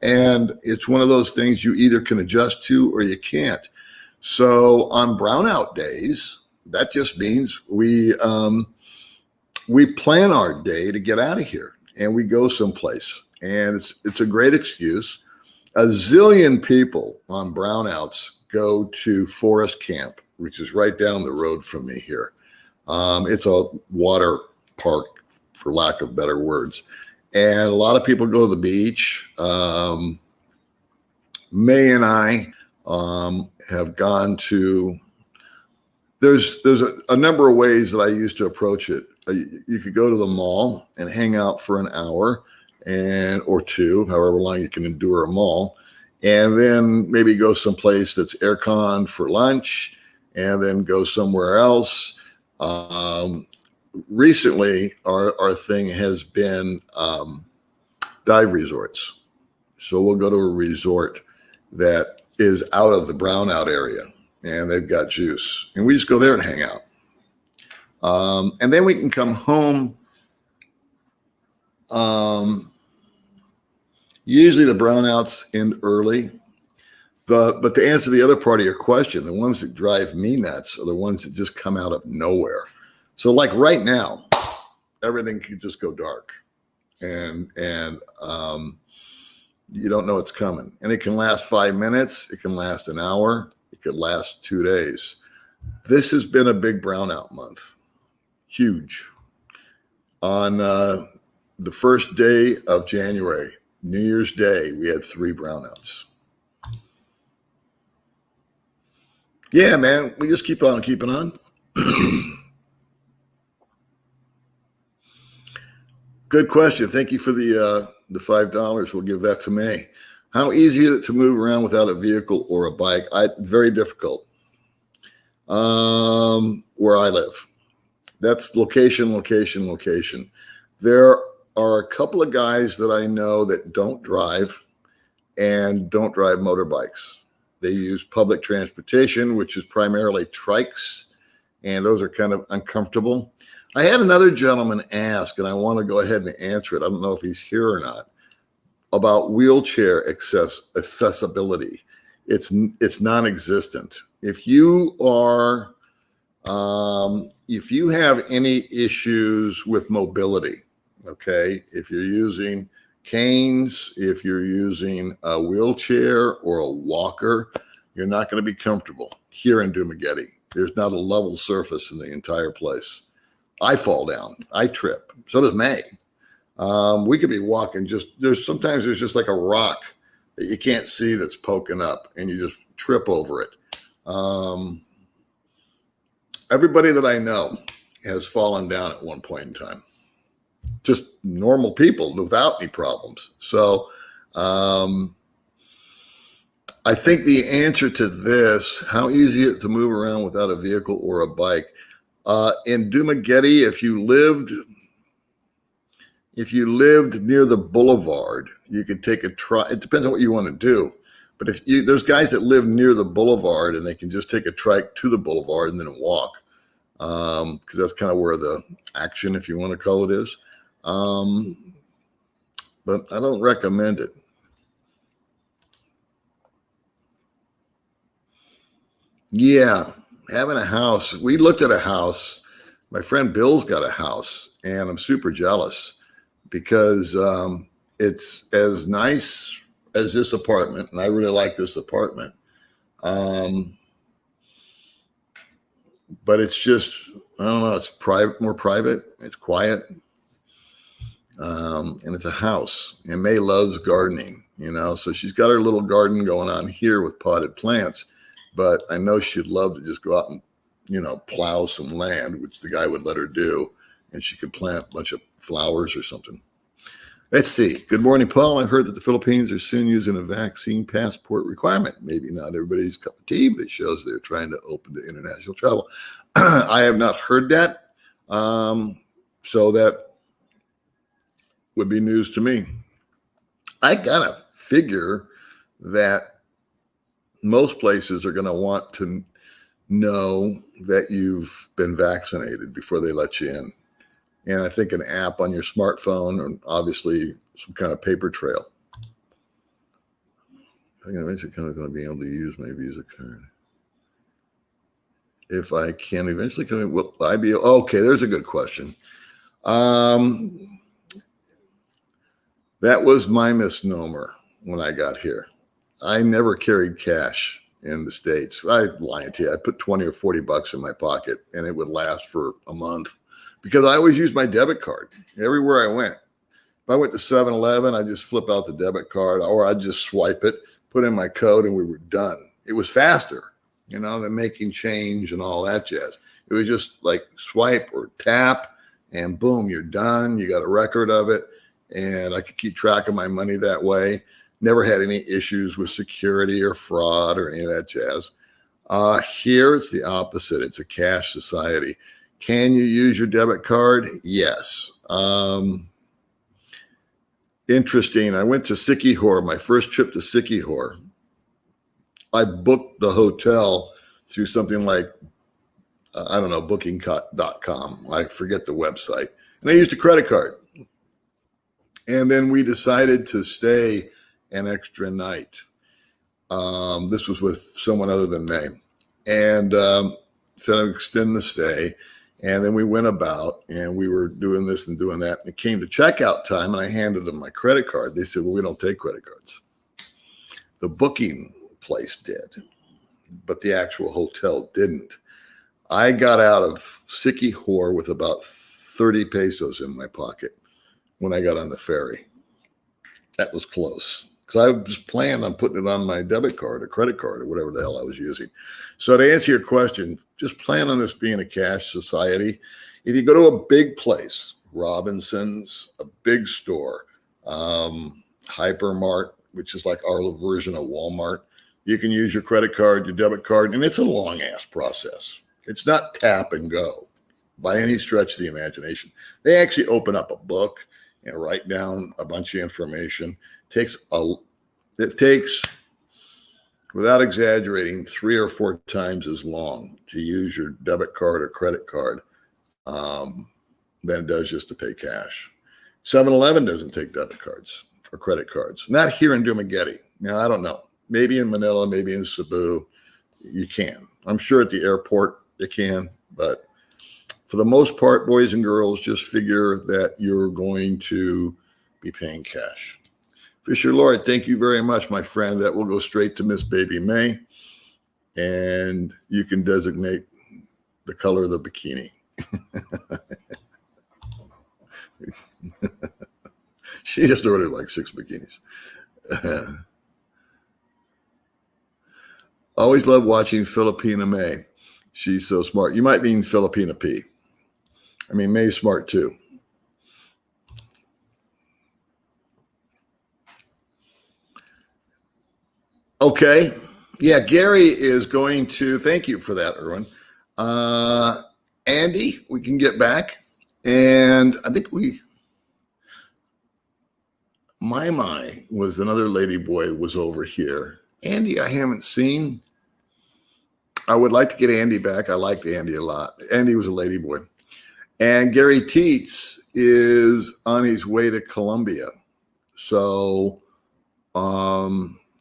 And it's one of those things you either can adjust to or you can't. So on brownout days, that just means we plan our day to get out of here and we go someplace. And it's a great excuse. A zillion people on brownouts go to Forest Camp, which is right down the road from me here. It's a water park, for lack of better words. And a lot of people go to the beach. May and I have gone to, there's a number of ways that I used to approach it. You could go to the mall and hang out for an hour or 2, however long you can endure a mall, and then maybe go someplace that's aircon for lunch, and then go somewhere else. Recently, our thing has been dive resorts. So we'll go to a resort that is out of the brownout area, and they've got juice, and we just go there and hang out. And then we can come home. Usually the brownouts end early. But to answer the other part of your question, the ones that drive me nuts are the ones that just come out of nowhere. So like right now, everything could just go dark. And you don't know it's coming. And it can last 5 minutes. It can last an hour. It could last 2 days. This has been a big brownout month. Huge. On the first day of January, New Year's Day, we had 3 brownouts. Yeah, man, we just keep on keeping on. Good question. Thank you for the $5. We'll give that to May. How easy is it to move around without a vehicle or a bike? Very difficult. Where I live. That's location. There are a couple of guys that I know that don't drive and don't drive motorbikes. They use public transportation, which is primarily trikes, and those are kind of uncomfortable. I had another gentleman ask, and I want to go ahead and answer it. I don't know if he's here or not, about wheelchair accessibility. It's non-existent. If you have any issues with mobility, okay, if you're using canes, if you're using a wheelchair or a walker, you're not going to be comfortable here in Dumagetti. There's not a level surface in the entire place. I fall down, I trip. So does May. We could be walking sometimes there's just like a rock that you can't see that's poking up and you just trip over it. Everybody that I know has fallen down at one point in time. Just normal people without any problems. So I think the answer to this, how easy is it to move around without a vehicle or a bike? In Dumaguete, if you lived near the boulevard, you could take a trike. It depends on what you want to do. But there's guys that live near the boulevard and they can just take a trike to the boulevard and then walk. Because that's kind of where the action, if you want to call it, is. But I don't recommend it. Yeah, having a house. We looked at a house. My friend Bill's got a house, and I'm super jealous because it's as nice as this apartment, and I really like this apartment. But it's just, I don't know, it's private, more private. It's quiet. And it's a house. And May loves gardening, so she's got her little garden going on here with potted plants. But I know she'd love to just go out and, plow some land, which the guy would let her do. And she could plant a bunch of flowers or something. Let's see. Good morning, Paul. I heard that the Philippines are soon using a vaccine passport requirement. Maybe not everybody's cup of tea, but it shows they're trying to open to international travel. I have not heard that. So that would be news to me. I gotta figure that most places are going to want to know that you've been vaccinated before they let you in. And I think an app on your smartphone and obviously some kind of paper trail. I think I'm eventually kind of going to be able to use my Visa card. If I can eventually come in, will I be? Okay, there's a good question. That was my misnomer when I got here. I never carried cash in the States. I lied to you. I put 20 or 40 bucks in my pocket and it would last for a month because I always used my debit card everywhere I went. If I went to 7-Eleven, I just flip out the debit card or I'd just swipe it, put in my code and we were done. It was faster, than making change and all that jazz. It was just like swipe or tap and boom, you're done. You got a record of it. And I could keep track of my money that way. Never had any issues with security or fraud or any of that jazz. Here, it's the opposite. It's a cash society. Can you use your debit card? Yes. Interesting. I went to Sikihor, my first trip to Sikihor. I booked the hotel through something like, booking.com. I forget the website. And I used a credit card. And then we decided to stay an extra night. This was with someone other than me. And said I'd extend the stay. And then we went about and we were doing this and doing that. And it came to checkout time and I handed them my credit card. They said, well, we don't take credit cards. The booking place did, but the actual hotel didn't. I got out of Sikihor with about 30 pesos in my pocket when I got on the ferry. That was close because I was planning on putting it on my debit card or credit card or whatever the hell I was using. So to answer your question, just plan on this being a cash society. If you go to a big place, Robinson's, a big store, Hypermart, which is like our version of Walmart, you can use your credit card, your debit card, and it's a long ass process. It's not tap and go by any stretch of the imagination. They actually open up a book and write down a bunch of information. It takes, without exaggerating, 3 or 4 times as long to use your debit card or credit card than it does just to pay cash. 7-Eleven doesn't take debit cards or credit cards. Not here in Dumaguete. Now, I don't know. Maybe in Manila, maybe in Cebu, you can. I'm sure at the airport you can, but for the most part, boys and girls, just figure that you're going to be paying cash. Fisher Lord, thank you very much, my friend. That will go straight to Miss Baby May, and you can designate the color of the bikini. She just ordered like 6 bikinis. Always love watching Filipina May. She's so smart. You might mean Filipina P. I mean, May's smart too. Okay. Yeah, Gary is going to, thank you for that, Erwin. Andy, we can get back. And I think my was another lady boy was over here. Andy, I haven't seen. I would like to get Andy back. I liked Andy a lot. Andy was a lady boy. And Gary Teets is on his way to Colombia. So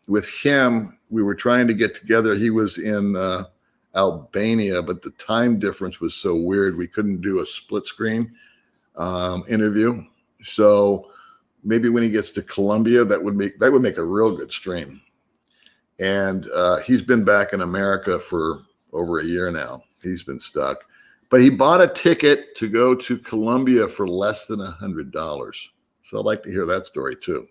with him, we were trying to get together. He was in Albania, but the time difference was so weird. We couldn't do a split screen interview. So maybe when he gets to Colombia, that would make a real good stream. And he's been back in America for over a year now. He's been stuck. But he bought a ticket to go to Colombia for less than $100. So I'd like to hear that story too.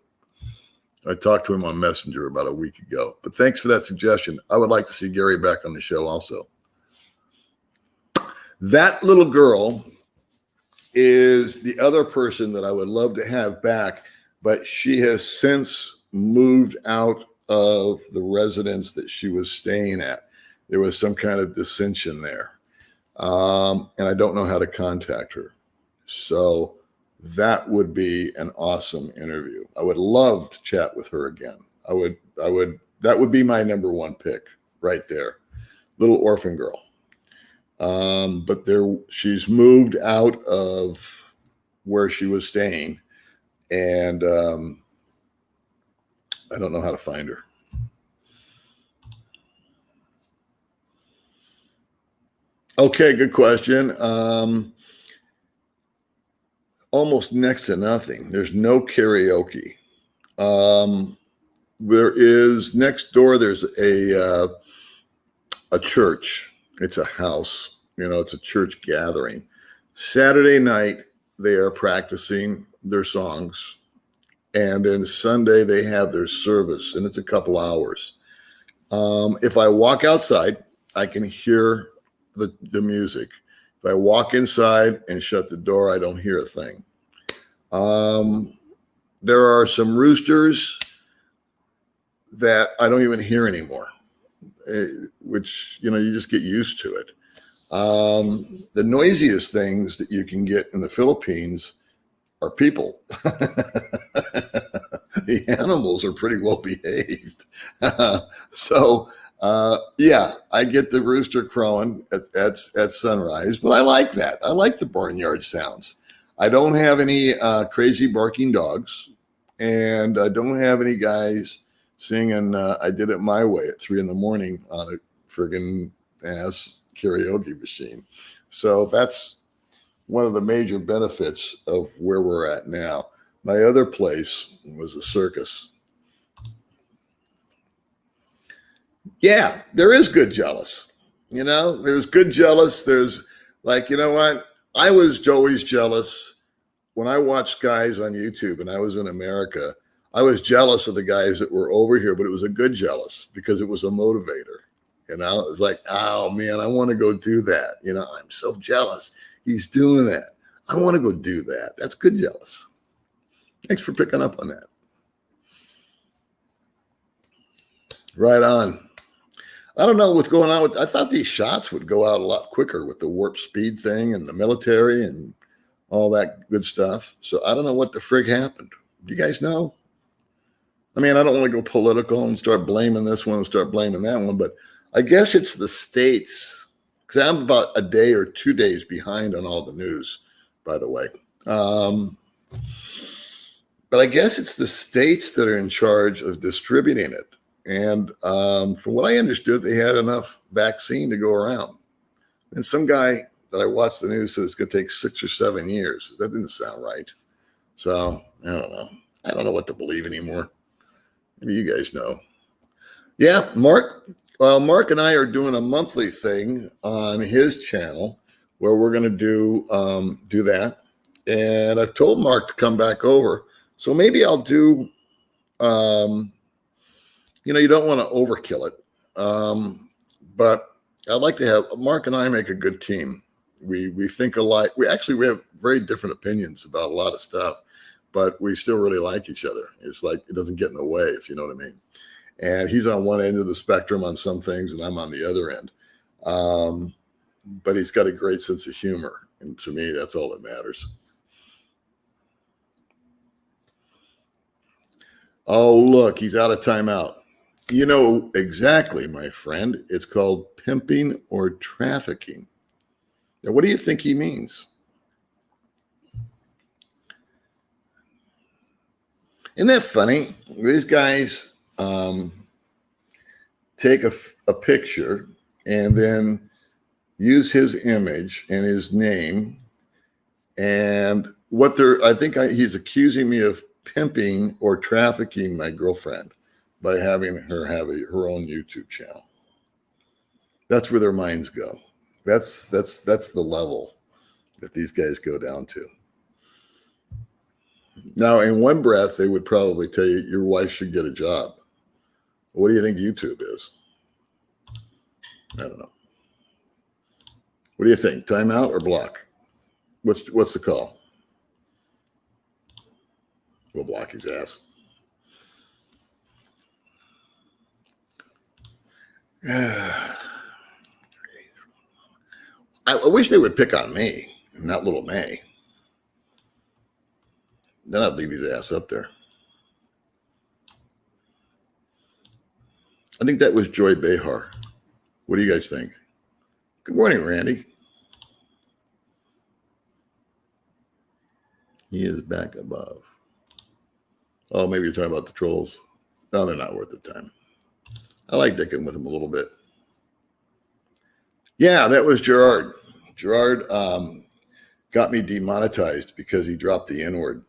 I talked to him on Messenger about a week ago. But thanks for that suggestion. I would like to see Gary back on the show also. That little girl is the other person that I would love to have back, but she has since moved out of the residence that she was staying at. There was some kind of dissension there. And I don't know how to contact her. So that would be an awesome interview. I would love to chat with her again. That would be my number one pick right there. Little orphan girl. But she's moved out of where she was staying, and I don't know how to find her. Okay, good question. Almost next to nothing. There's no karaoke. There is next door. There's a church. It's a house. It's a church gathering. Saturday night they are practicing their songs, and then Sunday they have their service, and it's a couple hours. If I walk outside, I can hear the music. If I walk inside and shut the door, I don't hear a thing. There are some roosters that I don't even hear anymore, which, you just get used to it. The noisiest things that you can get in the Philippines are people. The animals are pretty well behaved. Yeah, I get the rooster crowing at sunrise, but I like that. I like the barnyard sounds. I don't have any crazy barking dogs, and I don't have any guys singing I Did It My Way at 3 a.m. on a friggin' ass karaoke machine. So that's one of the major benefits of where we're at now. My other place was a circus. Yeah, there is good jealous. There's good jealous. There's what? I was always jealous when I watched guys on YouTube and I was in America. I was jealous of the guys that were over here, but it was a good jealous because it was a motivator. It was like, oh man, I want to go do that. I'm so jealous. He's doing that. I want to go do that. That's good jealous. Thanks for picking up on that. Right on. I don't know what's going on I thought these shots would go out a lot quicker with the warp speed thing and the military and all that good stuff. So I don't know what the frig happened. Do you guys know? I mean, I don't want to go political and start blaming this one and start blaming that one, but I guess it's the states, because I'm about a day or 2 days behind on all the news, by the way. But I guess it's the states that are in charge of distributing it. And from what I understood, they had enough vaccine to go around. And some guy that I watched the news said it's going to take 6 or 7 years. That didn't sound right. So I don't know. I don't know what to believe anymore. Maybe you guys know. Yeah, Mark. Well, Mark and I are doing a monthly thing on his channel where we're going to do that. And I've told Mark to come back over. So maybe I'll do, you don't want to overkill it. But I'd like to have Mark and I make a good team. We think alike. We have very different opinions about a lot of stuff, but we still really like each other. It's like it doesn't get in the way, if you know what I mean. And he's on one end of the spectrum on some things, and I'm on the other end. But he's got a great sense of humor, and to me, that's all that matters. Oh, look, he's out of timeout. You know exactly, my friend. It's called pimping or trafficking. Now, what do you think he means? Isn't that funny? These guys take a picture and then use his image and his name. And he's accusing me of pimping or trafficking my girlfriend by having her have her own YouTube channel. That's where their minds go. That's the level that these guys go down to. Now, in one breath, they would probably tell you your wife should get a job. What do you think YouTube is? I don't know. What do you think? Timeout or block? What's the call? We'll block his ass. I wish they would pick on me and not little May. Then I'd leave his ass up there. I think that was Joy Behar. What do you guys think? Good morning, Randy. He is back above. Oh, maybe you're talking about the trolls. No, they're not worth the time. I like dicking with them a little bit. Yeah, that was Gerard. Gerard got me demonetized because he dropped the N-word.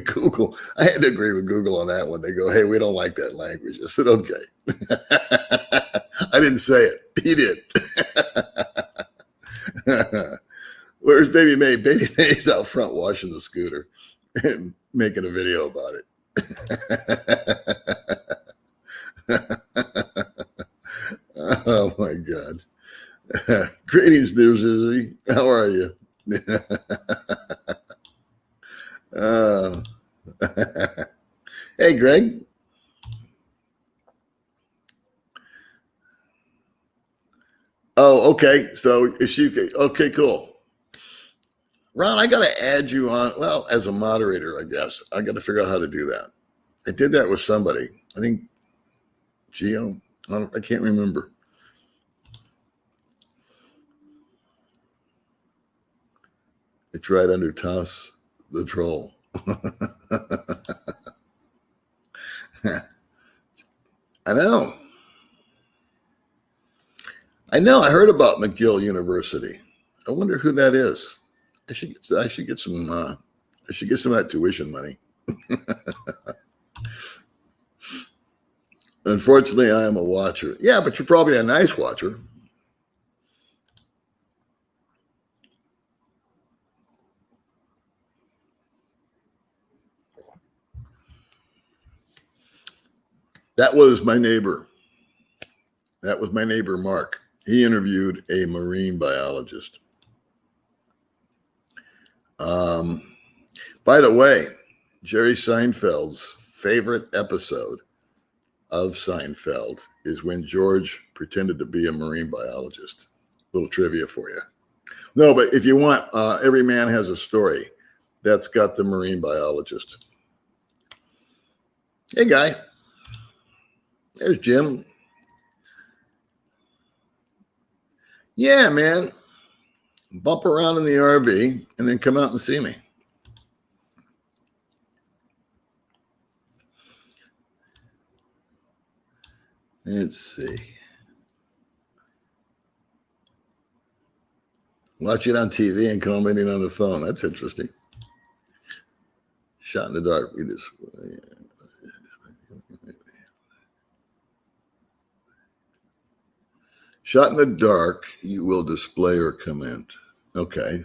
Google, I had to agree with Google on that one. They go, hey, we don't like that language. I said, okay. I didn't say it. He did. Where's Baby May? Baby May's out front washing the scooter and making a video about it. Oh, my God. Greetings, New Jersey. How are you? Hey, Greg. Oh, okay. So is she okay? Cool. Ron, I got to add you on. Well, as a moderator, I guess I got to figure out how to do that. I did that with somebody. I think Gio. I can't remember. It's right under Toss the Troll. I know. I heard about McGill University. I wonder who that is. I should get some. I should get some of that tuition money. Unfortunately, I am a watcher. Yeah, but you're probably a nice watcher. That was my neighbor. Mark. He interviewed a marine biologist. By the way, Jerry Seinfeld's favorite episode of Seinfeld is when George pretended to be a marine biologist. Little trivia for you. No, but if you want, Every Man Has a Story. That's got the marine biologist. Hey, guy. There's Jim. Yeah, man. Bump around in the RV and then come out and see me. Let's see. Watch it on TV and commenting on the phone. That's interesting. Shot in the dark. We just. Shot in the dark, you will display or comment. Okay.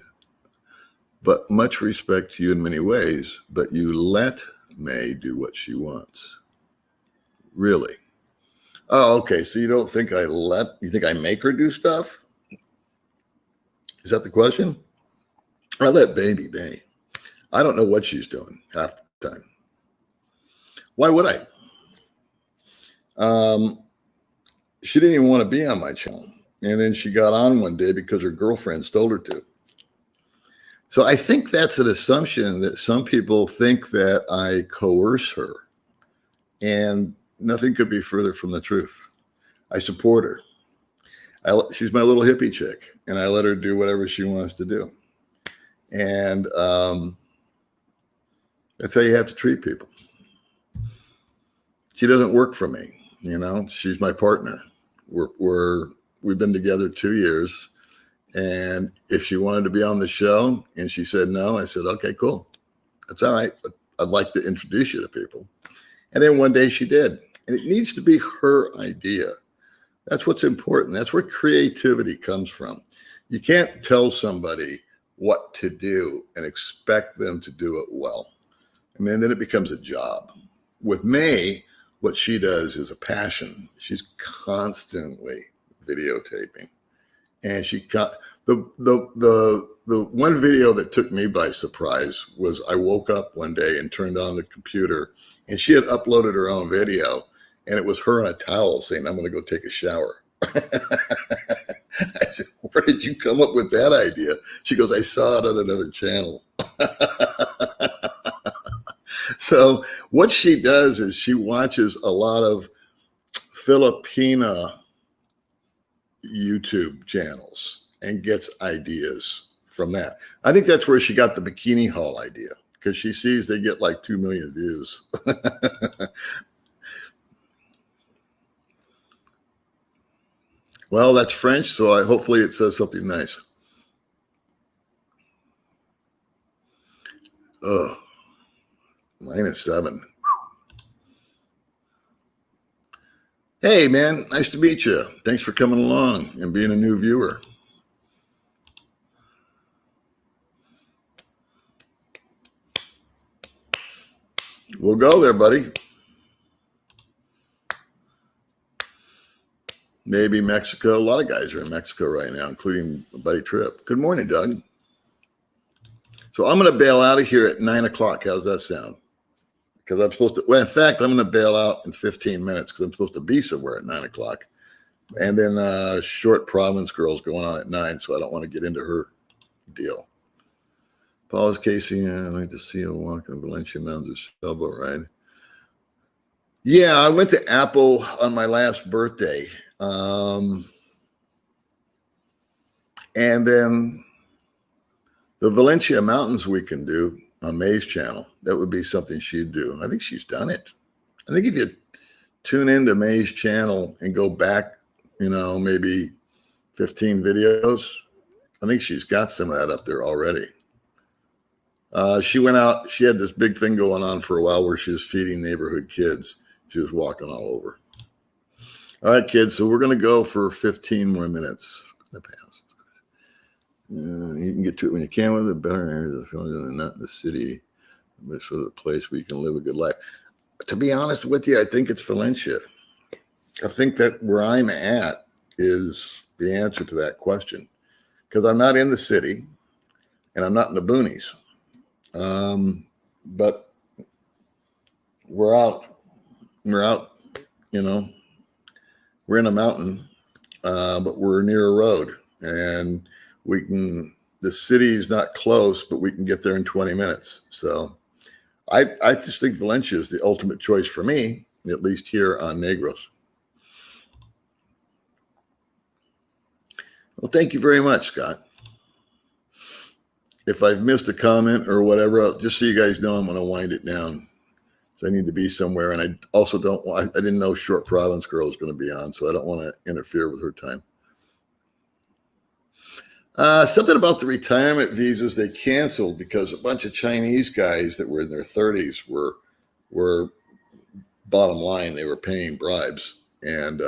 But much respect to you in many ways, but you let May do what she wants. Really? Oh, okay. So you don't think you think I make her do stuff? Is that the question? I let baby May. I don't know what she's doing half the time. Why would I? She didn't even want to be on my channel. And then she got on one day because her girlfriend told her to. So I think that's an assumption that some people think that I coerce her. And nothing could be further from the truth. I support her. She's my little hippie chick, and I let her do whatever she wants to do. And that's how you have to treat people. She doesn't work for me. She's my partner. We've been together 2 years. And if she wanted to be on the show and she said no, I said, okay, cool. That's all right. But I'd like to introduce you to people. And then one day she did. And it needs to be her idea. That's what's important. That's where creativity comes from. You can't tell somebody what to do and expect them to do it well. And then it becomes a job. With May, what she does is a passion. She's constantly videotaping. And the one video that took me by surprise was I woke up one day and turned on the computer, and she had uploaded her own video, and it was her on a towel saying, "I'm going to go take a shower." I said, "Where did you come up with that idea?" She goes, "I saw it on another channel." So what she does is she watches a lot of Filipina YouTube channels and gets ideas from that. I think that's where she got the bikini haul idea, because she sees they get like 2 million views. Well, that's French, so hopefully it says something nice. Oh, -7. Hey, man, nice to meet you. Thanks for coming along and being a new viewer. We'll go there, buddy. Maybe Mexico. A lot of guys are in Mexico right now, including Buddy Tripp. Good morning, Doug. So I'm going to bail out of here at 9 o'clock. How's that sound? Because I'm supposed to, well, in fact, I'm going to bail out in 15 minutes because I'm supposed to be somewhere at 9 o'clock. And then Short Province Girl's going on at 9, so I don't want to get into her deal. Paula's Casey, I'd like to see a walk in Valencia Mountains sailboat ride. Yeah, I went to Apple on my last birthday. And then the Valencia Mountains we can do on May's channel. That would be something she'd do. I think she's done it. I think if you tune into May's channel and go back, maybe 15 videos, I think she's got some of that up there already. She went out. She had this big thing going on for a while where she was feeding neighborhood kids. She was walking all over. All right, kids. So we're going to go for 15 more minutes. You can get to it when you can with it. Better areas of the film than not in the city. But sort of the place where you can live a good life. To be honest with you, I think it's Valencia. I think that where I'm at is the answer to that question. Because I'm not in the city and I'm not in the boonies. But we're out, we're in a mountain, but we're near a road, and the city is not close, but we can get there in 20 minutes. So I just think Valencia is the ultimate choice for me, at least here on Negros. Well, thank you very much, Scott. If I've missed a comment or whatever, just so you guys know, I'm going to wind it down. So I need to be somewhere. And I also I didn't know Short Province Girl was going to be on, so I don't want to interfere with her time. Something about the retirement visas they canceled because a bunch of Chinese guys that were in their 30s were bottom line, they were paying bribes and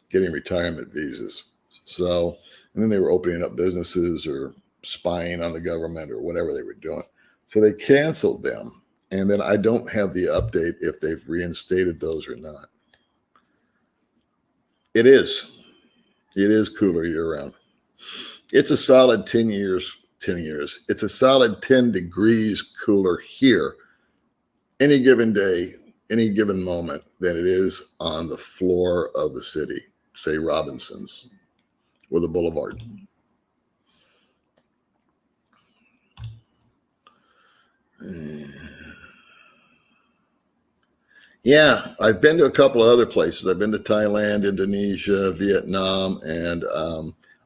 getting retirement visas. So, and then they were opening up businesses or spying on the government or whatever they were doing. So they canceled them. And then I don't have the update if they've reinstated those or not. It is. It is cooler year round. It's a solid 10 years. It's a solid 10 degrees cooler here any given day, any given moment than it is on the floor of the city, say Robinson's or the Boulevard. Yeah, I've been to a couple of other places. I've been to Thailand, Indonesia, Vietnam, and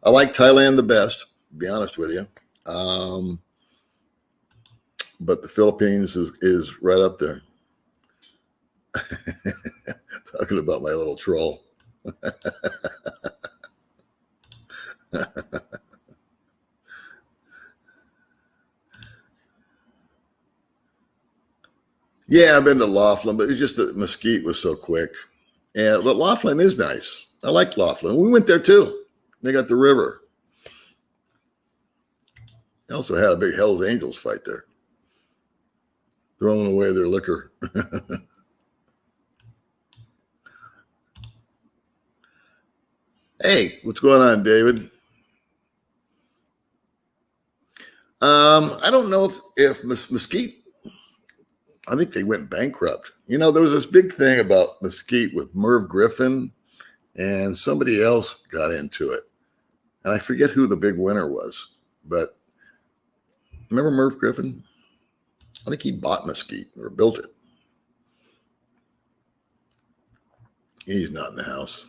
I like Thailand the best, to be honest with you. But the Philippines is right up there. Talking about my little troll. Yeah, I've been to Laughlin, but it's just that Mesquite was so quick. Yeah, but Laughlin is nice. I like Laughlin. We went there too. They got the river. They also had a big Hells Angels fight there, throwing away their liquor. Hey, what's going on, David? I don't know if Mesquite, I think they went bankrupt. You know, there was this big thing about Mesquite with Merv Griffin, and somebody else got into it. And I forget who the big winner was, but remember Merv Griffin? I think he bought Mesquite or built it. He's not in the house.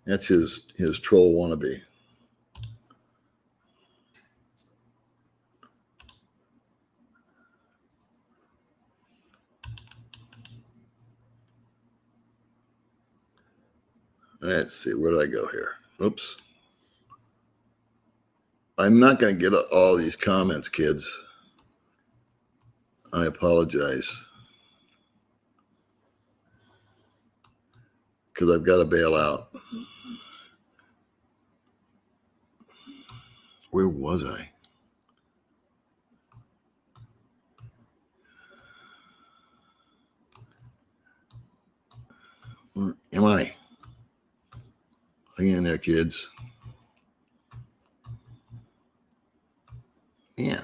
That's his troll wannabe. Let's see, where did I go here? Oops. I'm not going to get all these comments, kids. I apologize. Because I've got to bail out. Where was I? Where am I? Hang in there, kids. Yeah,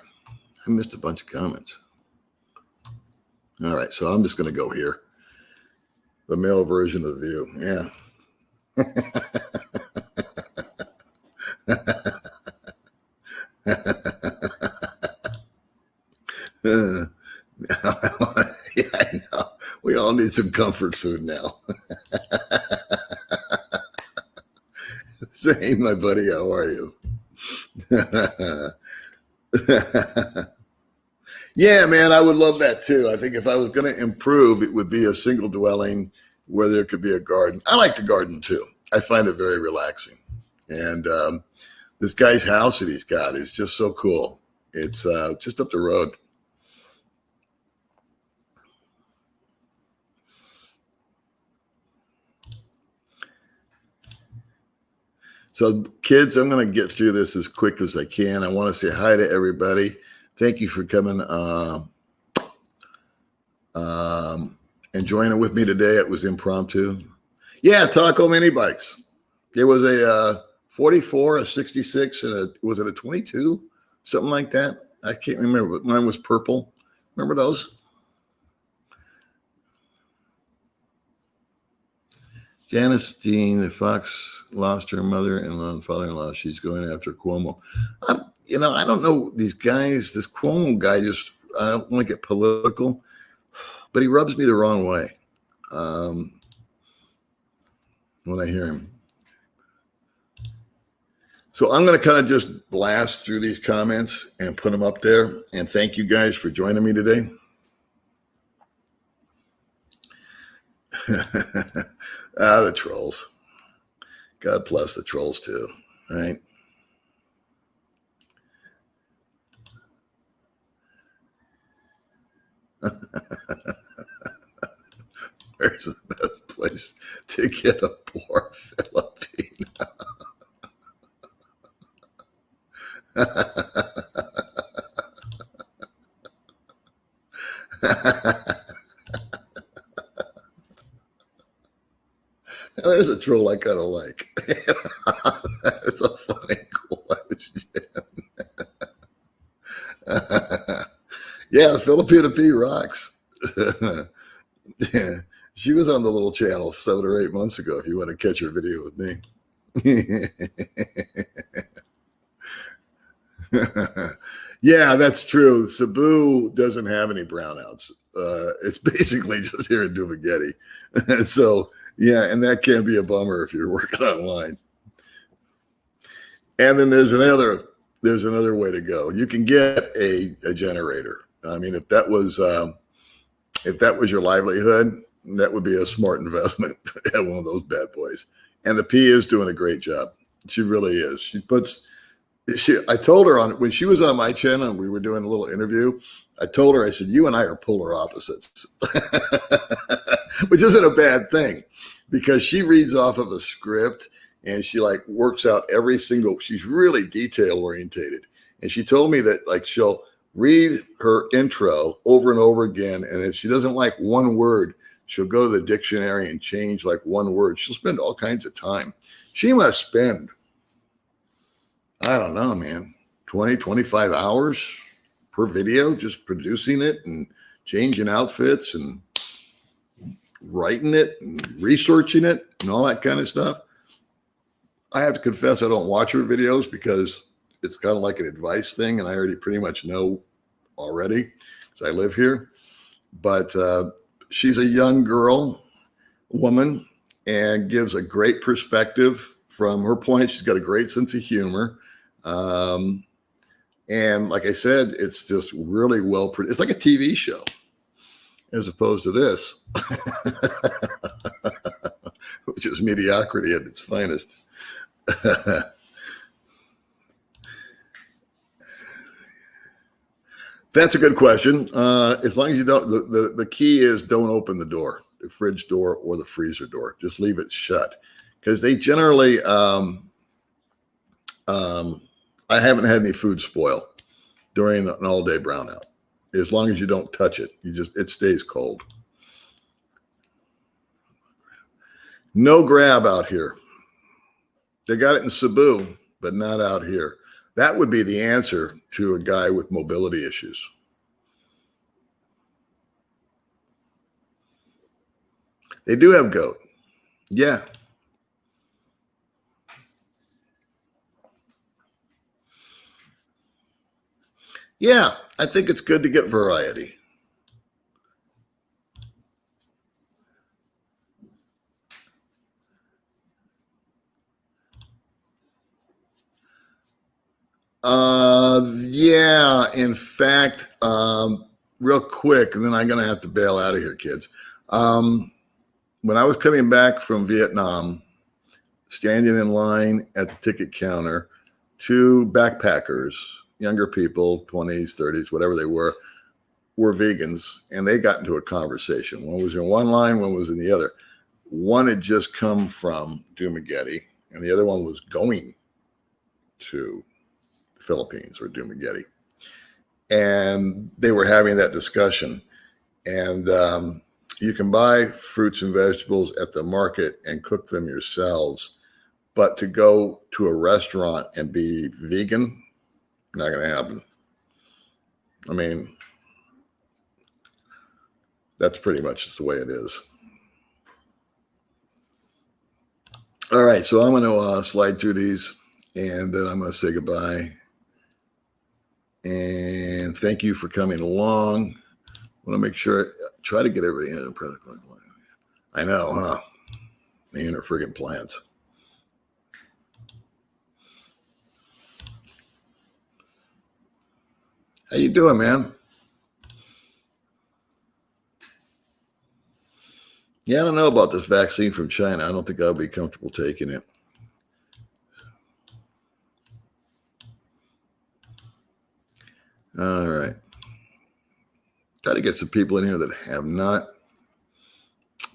I missed a bunch of comments. All right, so I'm just going to go here. The male version of the view. Yeah. Yeah, I know. We all need some comfort food now. Say, my buddy, how are you? Yeah, man, I would love that too. I think if I was going to improve, it would be a single dwelling where there could be a garden. I like to garden too. I find it very relaxing. And this guy's house that he's got is just so cool. It's just up the road. So, kids, I'm going to get through this as quick as I can. I want to say hi to everybody. Thank you for coming and joining with me today. It was impromptu. Yeah, Taco Mini Bikes. There was a 44, a 66, and was it a 22? Something like that. I can't remember, but mine was purple. Remember those? Janice Dean, the Fox lost her mother-in-law and father-in-law. She's going after Cuomo. I don't know these guys. This Cuomo guy I don't want to get political, but he rubs me the wrong way when I hear him. So I'm going to kind of just blast through these comments and put them up there. And thank you guys for joining me today. The trolls. God bless the trolls too, right? Where's the best place to get a poor Filipino? There's a troll I kind of like. That's a funny question. Yeah, Filipina P rocks. Yeah, she was on the little channel 7 or 8 months ago. If you want to catch her video with me. Yeah, that's true. Cebu doesn't have any brownouts. It's basically just here in Dumagetti. So yeah, and that can be a bummer if you're working online. And then there's another way to go. You can get a generator. I mean, if that was your livelihood, that would be a smart investment at one of those bad boys. And the P is doing a great job. She really is. I told her when she was on my channel and we were doing a little interview, I told her, I said, you and I are polar opposites, which isn't a bad thing because she reads off of a script and she like works out she's really detail orientated. And she told me that like she'll read her intro over and over again. And if she doesn't like one word, she'll go to the dictionary and change like one word. She'll spend all kinds of time. She must spend, I don't know, man, 20, 25 hours per video, just producing it and changing outfits and writing it and researching it and all that kind of stuff. I have to confess, I don't watch her videos because it's kind of like an advice thing. And I already pretty much know already because I live here. But she's a young woman, and gives a great perspective from her point. She's got a great sense of humor. And like I said, it's just really it's like a TV show as opposed to this, which is mediocrity at its finest. That's a good question. As long as you don't, the key is don't open the door, the fridge door or the freezer door. Just leave it shut because they generally, I haven't had any food spoil during an all-day brownout. As long as you don't touch it, it stays cold. No grab out here. They got it in Cebu, but not out here. That would be the answer to a guy with mobility issues. They do have goat. Yeah. Yeah, I think it's good to get variety. Yeah, in fact, real quick, and then I'm going to have to bail out of here, kids. When I was coming back from Vietnam, standing in line at the ticket counter, two backpackers, younger people, 20s, 30s, whatever they were vegans, and they got into a conversation. One was in one line, one was in the other. One had just come from Dumagetti, and the other one was going to the Philippines or Dumagetti. And they were having that discussion. And you can buy fruits and vegetables at the market and cook them yourselves. But to go to a restaurant and be vegan, not going to happen. I mean, that's pretty much just the way it is. All right, so I'm going to slide through these, and then I'm going to say goodbye. And thank you for coming along. I want to make sure, try to get everybody in. I know, huh? The inner friggin' plants. How you doing, man? Yeah, I don't know about this vaccine from China. I don't think I'll be comfortable taking it. All right. Try to get some people in here that have not.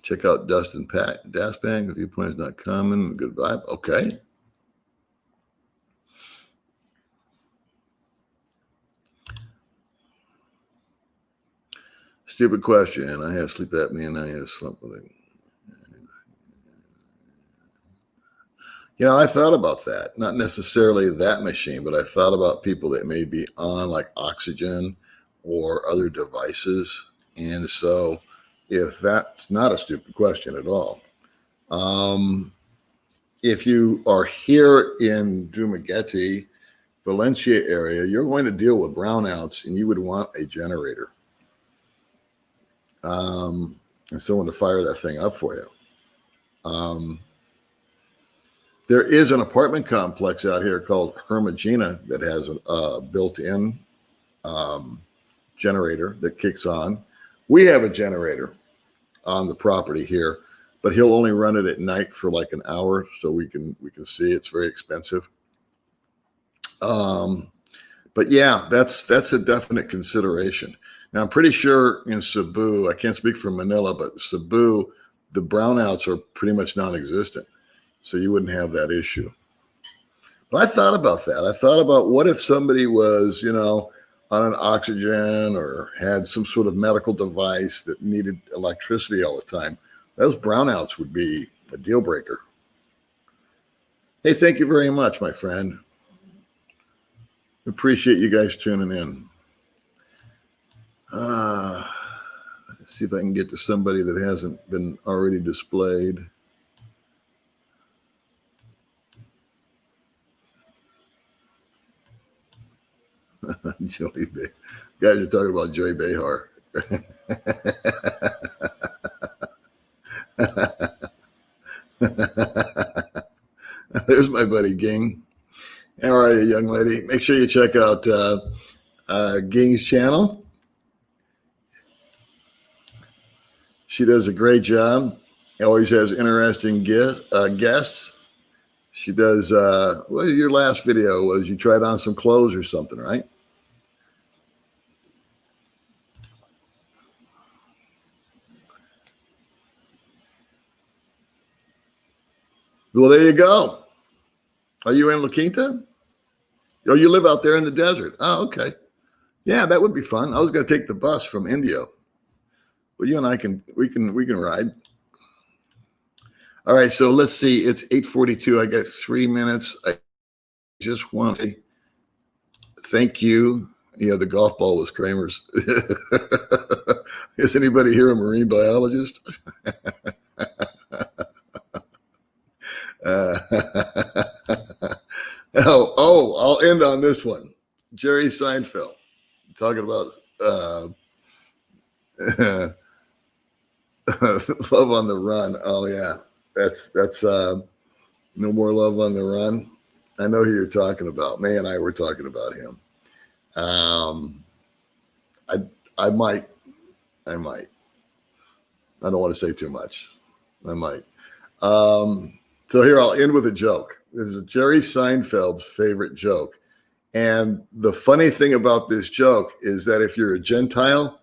Check out Dustin Pat Daspang. Viewpoint is not common. Good vibe. Okay. Stupid question. I have sleep apnea and I have slump with it. I thought about that. Not necessarily that machine, but I thought about people that may be on like oxygen or other devices. And so if that's not a stupid question at all, if you are here in Dumaguete, Valencia area, you're going to deal with brownouts and you would want a generator. And someone to fire that thing up for you. There is an apartment complex out here called Hermagina that has a built-in generator that kicks on. We have a generator on the property here, but he'll only run it at night for like an hour so we can see. It's very expensive. But yeah, that's a definite consideration. Now I'm pretty sure in Cebu, I can't speak for Manila, but Cebu, the brownouts are pretty much non-existent. So you wouldn't have that issue. But I thought about that. I thought about what if somebody was, on an oxygen or had some sort of medical device that needed electricity all the time. Those brownouts would be a deal breaker. Hey, thank you very much, my friend. Appreciate you guys tuning in. Let's see if I can get to somebody that hasn't been already displayed. Joey Bay. Guys are talking about Joey Behar. There's my buddy Ging. How are you, young lady? Make sure you check out Ging's channel. She does a great job. Always has interesting guests. She does, what was your last video? Was you tried on some clothes or something, right? Well, there you go. Are you in La Quinta? Oh, you live out there in the desert. Oh, okay. Yeah, that would be fun. I was going to take the bus from Indio. Well, you and I we can ride. All right, so let's see. It's 8:42. I got 3 minutes. I just want to thank you. Yeah, the golf ball was Kramer's. Is anybody here a marine biologist? I'll end on this one. Jerry Seinfeld talking about love on the run. Oh yeah, that's no more love on the run. I know who you're talking about. May and I were talking about him. I might. I don't want to say too much. I might. So here, I'll end with a joke. This is Jerry Seinfeld's favorite joke. And the funny thing about this joke is that if you're a Gentile,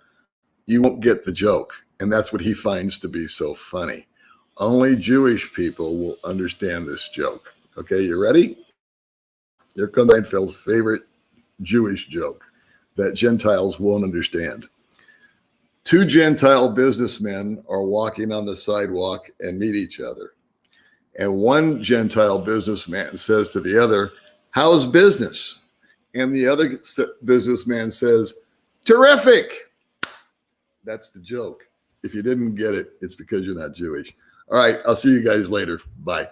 you won't get the joke. And that's what he finds to be so funny. Only Jewish people will understand this joke. Okay, you ready? Here comes Seinfeld's favorite Jewish joke that Gentiles won't understand. Two Gentile businessmen are walking on the sidewalk and meet each other. And one Gentile businessman says to the other, "How's business?" And the other businessman says, "Terrific." That's the joke. If you didn't get it, it's because you're not Jewish. All right, I'll see you guys later. Bye.